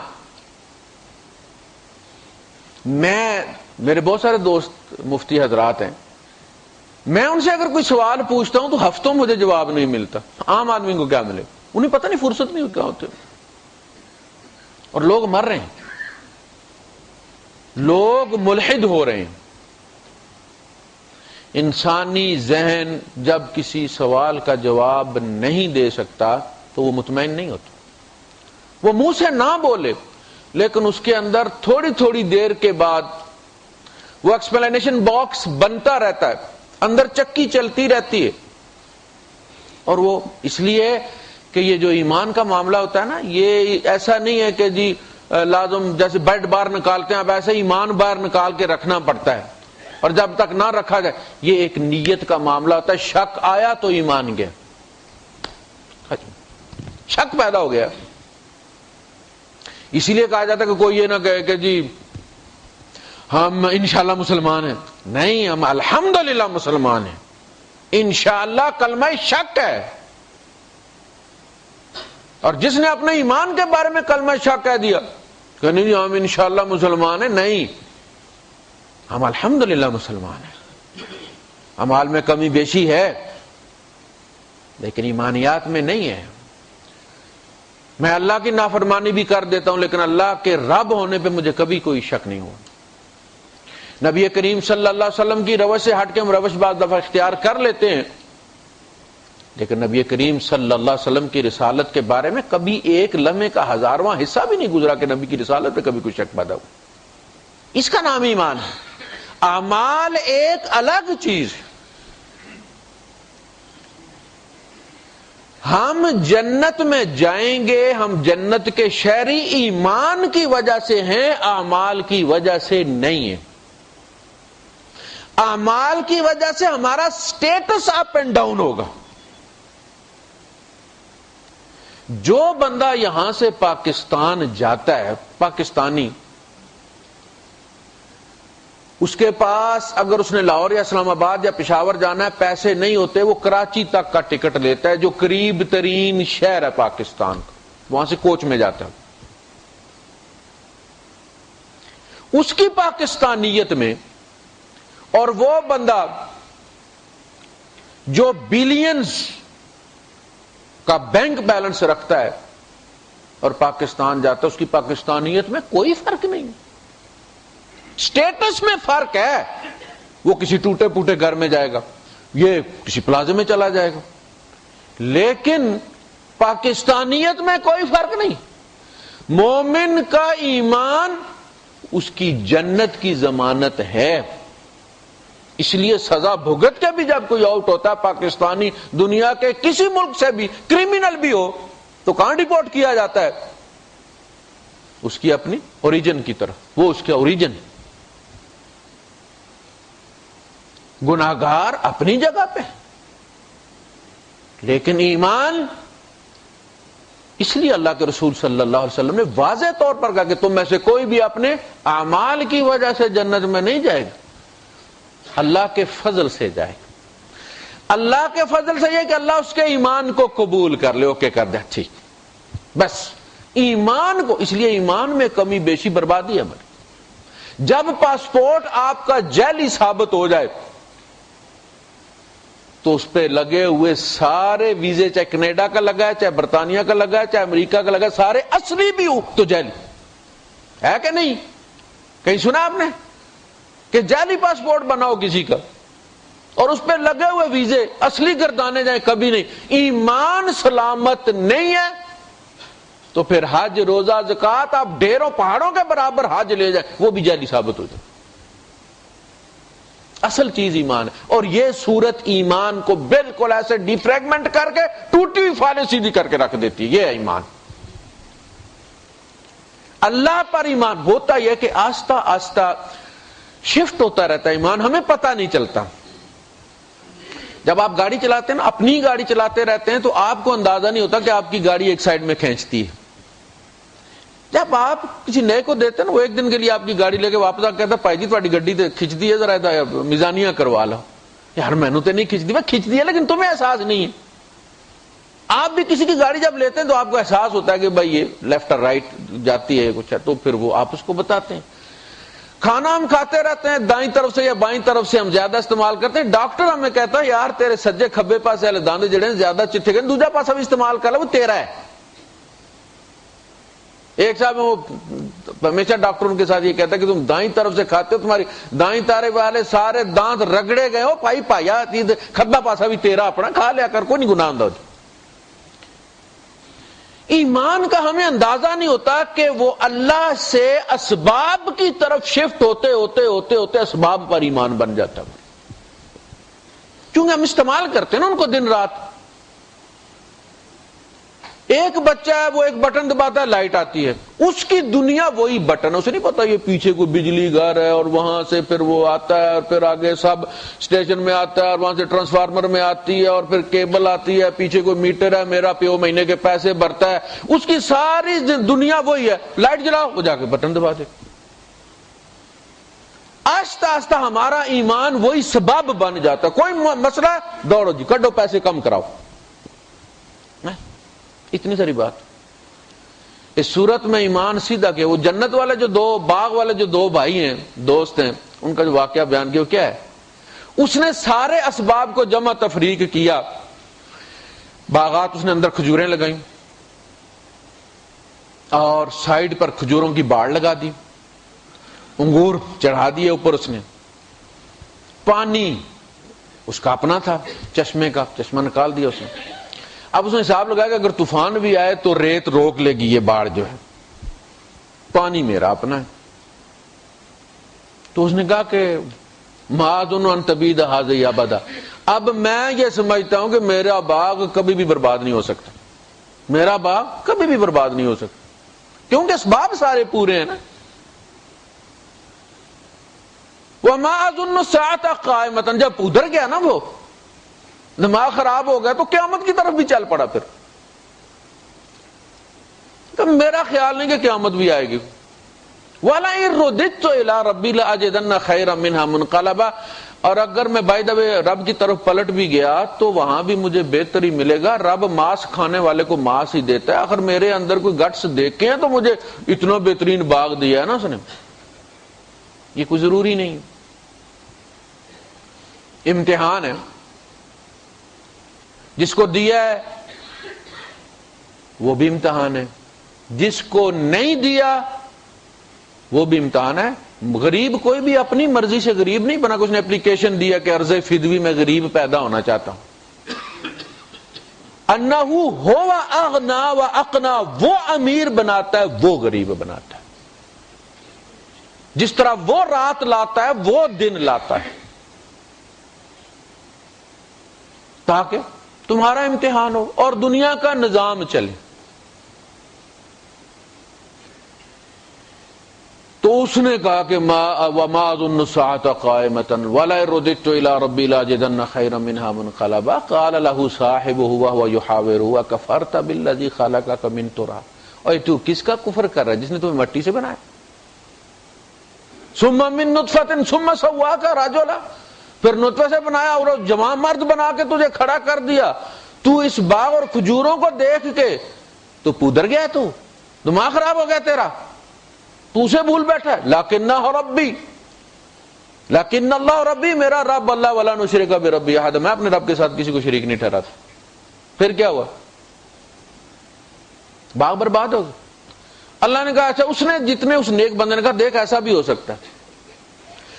میرے بہت سارے دوست مفتی حضرات ہیں، میں ان سے اگر کوئی سوال پوچھتا ہوں تو ہفتوں مجھے جواب نہیں ملتا۔ عام آدمی کو کیا ملے؟ انہیں پتہ نہیں، فرصت نہیں کیا ہوتے، اور لوگ مر رہے ہیں، لوگ ملحد ہو رہے ہیں۔ انسانی ذہن جب کسی سوال کا جواب نہیں دے سکتا تو وہ مطمئن نہیں ہوتا۔ وہ منہ سے نہ بولے لیکن اس کے اندر تھوڑی تھوڑی دیر کے بعد وہ ایکسپلینیشن باکس بنتا رہتا ہے، اندر چکی چلتی رہتی ہے۔ اور وہ اس لیے کہ یہ جو ایمان کا معاملہ ہوتا ہے نا، یہ ایسا نہیں ہے کہ جی لازم جیسے بیڈ باہر نکالتے ہیں اب ایسے ایمان باہر نکال کے رکھنا پڑتا ہے، اور جب تک نہ رکھا جائے، یہ ایک نیت کا معاملہ ہوتا ہے۔ شک آیا تو ایمان گیا، شک پیدا ہو گیا، اسی لیے کہا جاتا ہے کہ کوئی یہ نہ کہے کہ جی ہم انشاءاللہ مسلمان ہیں. نہیں، ہم الحمدللہ مسلمان ہیں. انشاءاللہ کلمہ شک ہے. اور جس نے اپنے ایمان کے بارے میں کلمہ شک کہہ دیا کہ نہیں ہم انشاءاللہ مسلمان ہیں، نہیں، ہم الحمدللہ مسلمان ہیں. اعمال میں کمی بیشی ہے لیکن ایمانیات میں نہیں ہے. میں اللہ کی نافرمانی بھی کر دیتا ہوں لیکن اللہ کے رب ہونے پہ مجھے کبھی کوئی شک نہیں ہوا. نبی کریم صلی اللہ علیہ وسلم کی روش سے ہٹ کے ہم روش بعض دفعہ اختیار کر لیتے ہیں، لیکن نبی کریم صلی اللہ علیہ وسلم کی رسالت کے بارے میں کبھی ایک لمحے کا 1000واں حصہ بھی نہیں گزرا کہ نبی کی رسالت پہ کبھی کوئی شک پیدا ہو. اس کا نام ایمان ہے. اعمال ایک الگ چیز ہے. ہم جنت میں جائیں گے، ہم جنت کے شہری ایمان کی وجہ سے ہیں، اعمال کی وجہ سے نہیں ہیں. اعمال کی وجہ سے ہمارا سٹیٹس اپ اینڈ ڈاؤن ہوگا. جو بندہ یہاں سے پاکستان جاتا ہے، پاکستانی، اس کے پاس اگر اس نے لاہور یا اسلام آباد یا پشاور جانا ہے، پیسے نہیں ہوتے، وہ کراچی تک کا ٹکٹ لیتا ہے جو قریب ترین شہر ہے پاکستان کا، وہاں سے کوچ میں جاتا ہے. اس کی پاکستانیت میں اور وہ بندہ جو بلینز کا بینک بیلنس رکھتا ہے اور پاکستان جاتا ہے، اس کی پاکستانیت میں کوئی فرق نہیں. سٹیٹس میں فرق ہے. وہ کسی ٹوٹے پوٹے گھر میں جائے گا، یہ کسی پلازے میں چلا جائے گا، لیکن پاکستانیت میں کوئی فرق نہیں. مومن کا ایمان اس کی جنت کی ضمانت ہے. اس لیے سزا بھگت کے بھی جب کوئی آؤٹ ہوتا ہے پاکستانی، دنیا کے کسی ملک سے بھی کرمنل بھی ہو، تو کہاں ڈیپورٹ کیا جاتا ہے؟ اس کی اپنی اوریجن کی طرف. وہ اس کے اوریجن. گناہگار اپنی جگہ پہ، لیکن ایمان، اس لیے اللہ کے رسول صلی اللہ علیہ وسلم نے واضح طور پر کہا کہ تم میں سے کوئی بھی اپنے اعمال کی وجہ سے جنت میں نہیں جائے گا، اللہ کے فضل سے جائے گا. اللہ کے فضل سے یہ کہ اللہ اس کے ایمان کو قبول کر لے. اوکے کر دے، ٹھیک، بس ایمان کو. اس لیے ایمان میں کمی بیشی بربادی ہے. جب پاسپورٹ آپ کا جعلی ثابت ہو جائے تو اس پہ لگے ہوئے سارے ویزے، چاہے کینیڈا کا لگا ہے، چاہے برطانیہ کا لگا ہے، چاہے امریکہ کا لگا ہے، سارے اصلی بھی ہو تو جعلی ہے کہ نہیں؟ کہیں سنا آپ نے کہ جعلی پاسپورٹ بناؤ کسی کا اور اس پہ لگے ہوئے ویزے اصلی گردانے جائیں؟ کبھی نہیں. ایمان سلامت نہیں ہے تو پھر حج، روزہ، زکات آپ ڈھیروں پہاڑوں کے برابر حج لے جائیں، وہ بھی جعلی ثابت ہو جائے. اصل چیز ایمان ہے. اور یہ صورت ایمان کو بالکل ایسے ڈیفریگمنٹ کر کے ٹوٹی ہوئی فالیں سیدھی کر کے رکھ دیتی ہے. یہ ہے ایمان. اللہ پر ایمان ہوتا یہ کہ آہستہ آہستہ شفٹ ہوتا رہتا ہے ایمان، ہمیں پتہ نہیں چلتا. جب آپ گاڑی چلاتے ہیں نا، اپنی گاڑی چلاتے رہتے ہیں تو آپ کو اندازہ نہیں ہوتا کہ آپ کی گاڑی ایک سائڈ میں کھینچتی ہے. جب آپ کسی نئے کو دیتے ہیں نا، وہ ایک دن کے لیے آپ کی گاڑی لے کے واپس آ کے کہتا پائی جی تھوڑی گڈی کھچ دی ہے، ذرا میزانیہ کروا لو. یار میں نے تو نہیں کھچ دی، میں کھچ دی ہے لیکن تمہیں احساس نہیں ہے. آپ بھی کسی کی گاڑی جب لیتے ہیں تو آپ کو احساس ہوتا ہے کہ بھائی یہ لیفٹ اور رائٹ جاتی ہے کچھ ہے، تو پھر وہ آپ اس کو بتاتے ہیں. کھانا ہم کھاتے رہتے ہیں، دائیں طرف سے یا بائیں طرف سے ہم زیادہ استعمال کرتے ہیں. ڈاکٹر ہمیں کہتا ہے یار تیرے سجے کھبے پاس داندے جڑے زیادہ چٹھے گئے، دوسرا پاسا بھی استعمال کر لو، وہ تیرا ہے. ایک صاحب وہ ہمیشہ ڈاکٹر ان کے ساتھ یہ کہتا ہے کہ تم دائیں طرف سے کھاتے ہو، تمہاری دائیں تارے والے سارے دانت رگڑے گئے ہو، پائی پایا کھبا پاسا بھی تیرا اپنا، کھا لیا کر، کوئی نہیں گناہ انداز. ایمان کا ہمیں اندازہ نہیں ہوتا کہ وہ اللہ سے اسباب کی طرف شفٹ ہوتے ہوتے ہوتے ہوتے اسباب پر ایمان بن جاتا ہے. کیونکہ ہم استعمال کرتے ہیں نا ان کو دن رات. ایک بچہ ہے وہ ایک بٹن دباتا ہے لائٹ آتی ہے، اس کی دنیا وہی بٹن، اسے نہیں پتا یہ پیچھے کوئی بجلی گھر ہے اور وہاں سے پھر وہ آتا ہے اور پھر آگے سب اسٹیشن میں آتا ہے اور وہاں سے ٹرانسفارمر میں آتی ہے اور پھر کیبل آتی ہے، پیچھے کوئی میٹر ہے، میرا پیو مہینے کے پیسے بھرتا ہے، اس کی ساری دنیا وہی ہے، لائٹ جلاؤ وہ جا کے بٹن دبا دے۔ آہستہ آہستہ ہمارا ایمان وہی سبب بن جاتا ہے، کوئی مسئلہ ہے دوڑو جی کڈو پیسے کم کراؤ، اتنی ساری بات۔ اس صورت میں ایمان سیدھا کیا، وہ جنت والے جو دو باغ والے جو دو بھائی ہیں دوست ہیں، ان کا جو واقعہ بیان کیا وہ کیا ہے، اس نے سارے اسباب کو جمع تفریق کیا، باغات اس نے اندر کھجوریں لگائیں اور سائیڈ پر کھجوروں کی باڑ لگا دی، انگور چڑھا دیے اوپر، اس نے پانی اس کا اپنا تھا چشمے کا، چشمہ نکال دیا اس نے۔ اب اس نے حساب لگایا کہ اگر طوفان بھی آئے تو ریت روک لے گی یہ باڑ جو ہے، پانی میرا اپنا ہے۔ تو اس نے کہا کہ معاذن ان تبید ھذہ ابدا، اب میں یہ سمجھتا ہوں کہ میرا باغ کبھی بھی برباد نہیں ہو سکتا، میرا باغ کبھی بھی برباد نہیں ہو سکتا، کیونکہ اسباب سارے پورے ہیں نا۔ وما اظن الساعۃ قائمۃ، جب ادھر گیا نا وہ دماغ خراب ہو گیا تو قیامت کی طرف بھی چل پڑا، پھر تو میرا خیال نہیں کہ قیامت بھی آئے گی۔ وَلَئِن رُدِدتُّ إِلَىٰ رَبِّي لَأَجِدَنَّ خَيْرًا مِنْهَا مُنْقَلَبًا، اور اگر میں بائی دا وے رب کی طرف پلٹ بھی گیا تو وہاں بھی مجھے بہتر ہی ملے گا، رب ماس کھانے والے کو ماس ہی دیتا ہے، آخر میرے اندر کوئی گٹس دیکھے ہیں تو مجھے اتنا بہترین باغ دیا ہے نا اس نے، یہ کوئی ضروری نہیں۔ امتحان ہے، جس کو دیا ہے وہ بھی امتحان ہے، جس کو نہیں دیا وہ بھی امتحان ہے۔ غریب کوئی بھی اپنی مرضی سے غریب نہیں بنا کہ اس نے اپلیکیشن دیا کہ عرض فدوی میں غریب پیدا ہونا چاہتا ہوں۔ انہ ہوا اغنا و اقنا، وہ امیر بناتا ہے وہ غریب بناتا ہے، جس طرح وہ رات لاتا ہے وہ دن لاتا ہے، تاکہ تمہارا امتحان ہو اور دنیا کا نظام چلے۔ تو اس نے کہا کہ وما اظن الساعۃ قائمۃ ولئن رددت الى ربی لاجدن خیرا منها منقلبا قال له صاحبه وهو يحاوره اکفرت بالذی خلقک من تراب، اور تو کس کا کفر کر رہا ہے جس نے تمہیں مٹی سے بنایا، ثم من نطفۃ ثم سواک رجلا، پھر نطفے سے بنایا اور جوان مرد بنا کے تجھے کھڑا کر دیا، تو اس باغ اور کھجوروں کو دیکھ کے تو پودر گیا، تو دماغ خراب ہو گیا تیرا، تو اسے بھول بیٹھا ہے۔ لیکن ربی، لیکن اللہ ربی، میرا رب اللہ ولا نشرک بربی احد، میں اپنے رب کے ساتھ کسی کو شریک نہیں ٹھہراتا۔ پھر کیا ہوا؟ باغ برباد ہو گیا۔ اللہ نے کہا اچھا، اس نے جتنے اس نیک بندے نے کہا دیکھ ایسا بھی ہو سکتا ہے،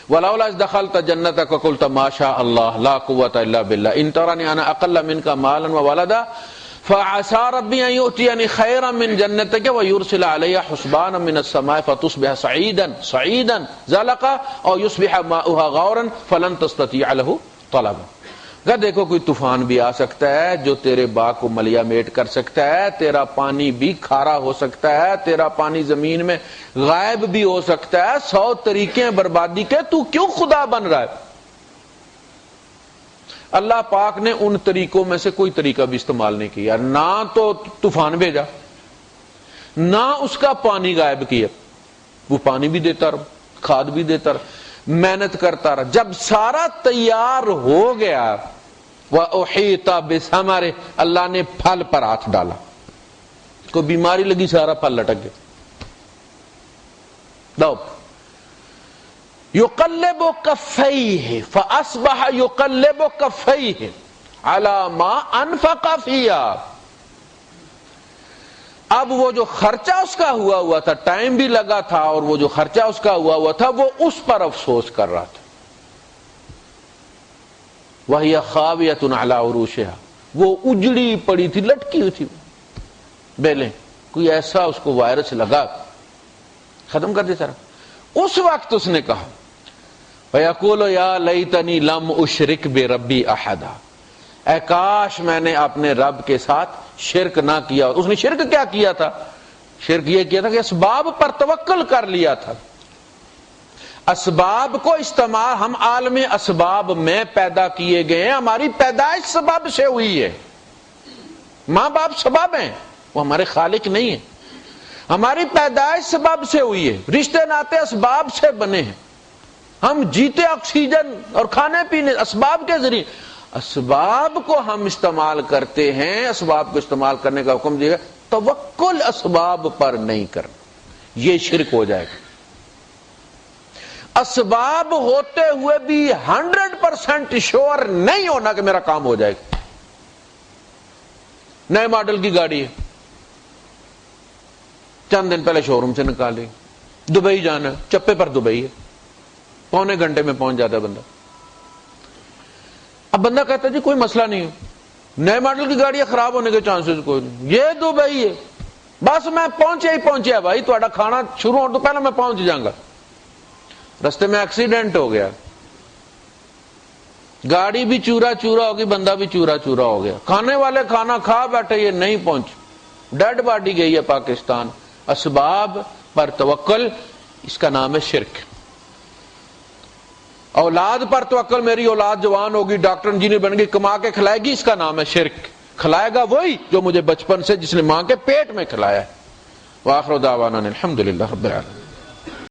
ولولا اذ دخلت جنتک قلت ما شاء اللہ لا قوة الا باللہ ان ترانی انا اقل منک مالا وولدا فعسى ربي ان يؤتيني خيرا من جنتك ويرسل علي حسبانا من السماء فتصبح صعيدا زلقا او يصبح ماؤها غورا فلن تستطيع له طلبا۔ کہ دیکھو کوئی طوفان بھی آ سکتا ہے جو تیرے باغ کو ملیا میٹ کر سکتا ہے، تیرا پانی بھی کھارا ہو سکتا ہے، تیرا پانی زمین میں غائب بھی ہو سکتا ہے، 100 طریقے ہیں بربادی کے، تو کیوں خدا بن رہا ہے؟ اللہ پاک نے ان طریقوں میں سے کوئی طریقہ بھی استعمال نہیں کیا، نہ تو طوفان بھیجا، نہ اس کا پانی غائب کیا، وہ پانی بھی دیتا رہا، کھاد بھی دیتا رہا، محنت کرتا رہا۔ جب سارا تیار ہو گیا وَأُحِيطَ بِثَمَرِهِ، اللہ نے پھل پر ہاتھ ڈالا، کوئی بیماری لگی سارا پھل لٹک گیا۔ دو يقلب كفيه فاصبح يقلب كفيه على ما انفق فيها، اب وہ جو خرچہ اس کا ہوا تھا، ٹائم بھی لگا تھا، اور وہ جو خرچہ اس کا ہوا تھا وہ اس پر افسوس کر رہا تھا۔ وهي خاوية على عروشها، وہ اجڑی پڑی تھی، لٹکی ہوئی تھی بیلیں، کوئی ایسا اس کو وائرس لگا ختم کر دیتا رہا۔ اس وقت اس نے کہا وَيَقُولُ يَا لَيْتَنِي لَمْ أُشْرِكْ بِرَبِّي أَحَدًا، اے کاش میں نے اپنے رب کے ساتھ شرک نہ کیا. اس نے شرک کیا کیا تھا؟ شرک یہ کیا تھا کہ اسباب پر توکل کر لیا تھا. اسباب کو استعمال، ہم عالم اسباب میں پیدا کیے گئے ہیں، ہماری پیدائش سبب سے ہوئی ہے. ماں باپ سبب ہیں، وہ ہمارے خالق نہیں ہیں. ہماری پیدائش سبب سے ہوئی ہے، رشتے ناتے اسباب سے بنے ہیں. ہم جیتے آکسیجن اور کھانے پینے اسباب کے ذریعے. اسباب کو ہم استعمال کرتے ہیں، اسباب کو استعمال کرنے کا حکم دیا گیا. توکل اسباب پر نہیں کرنا، یہ شرک ہو جائے گا. اسباب ہوتے ہوئے بھی 100% شور نہیں ہونا کہ میرا کام ہو جائے گا. نئے ماڈل کی گاڑی ہے، چند دن پہلے شو روم سے نکالی، دبئی جانا ہے، چپے پر دبئی ہے، پونے گھنٹے میں پہنچ جاتا ہے بندہ. اب بندہ کہتا ہے جی کوئی مسئلہ نہیں ہے، نئے ماڈل کی گاڑی خراب ہونے کے چانسز کوئی نہیں، یہ دبئی ہے، بس میں پہنچیا بھائی، تھوڑا کھانا شروع ہو تو پہلے میں پہنچ جاؤں گا. رستے میں ایکسیڈنٹ ہو گیا، گاڑی بھی چورا چورا ہوگی، بندہ بھی چورا چورا ہو گیا. کھانے والے کھانا کھا بیٹھے، یہ نہیں پہنچ، ڈیڈ باڈی گئی ہے پاکستان. اسباب پر توکل، اس کا نام ہے شرک. اولاد پر توکل، میری اولاد جوان ہوگی، ڈاکٹر انجینئر بن گئی، کما کے کھلائے گی، اس کا نام ہے شرک. کھلائے گا وہی جو مجھے بچپن سے جس نے ماں کے پیٹ میں کھلایا ہے. وآخر دعوانا الحمدللہ رب العالمین.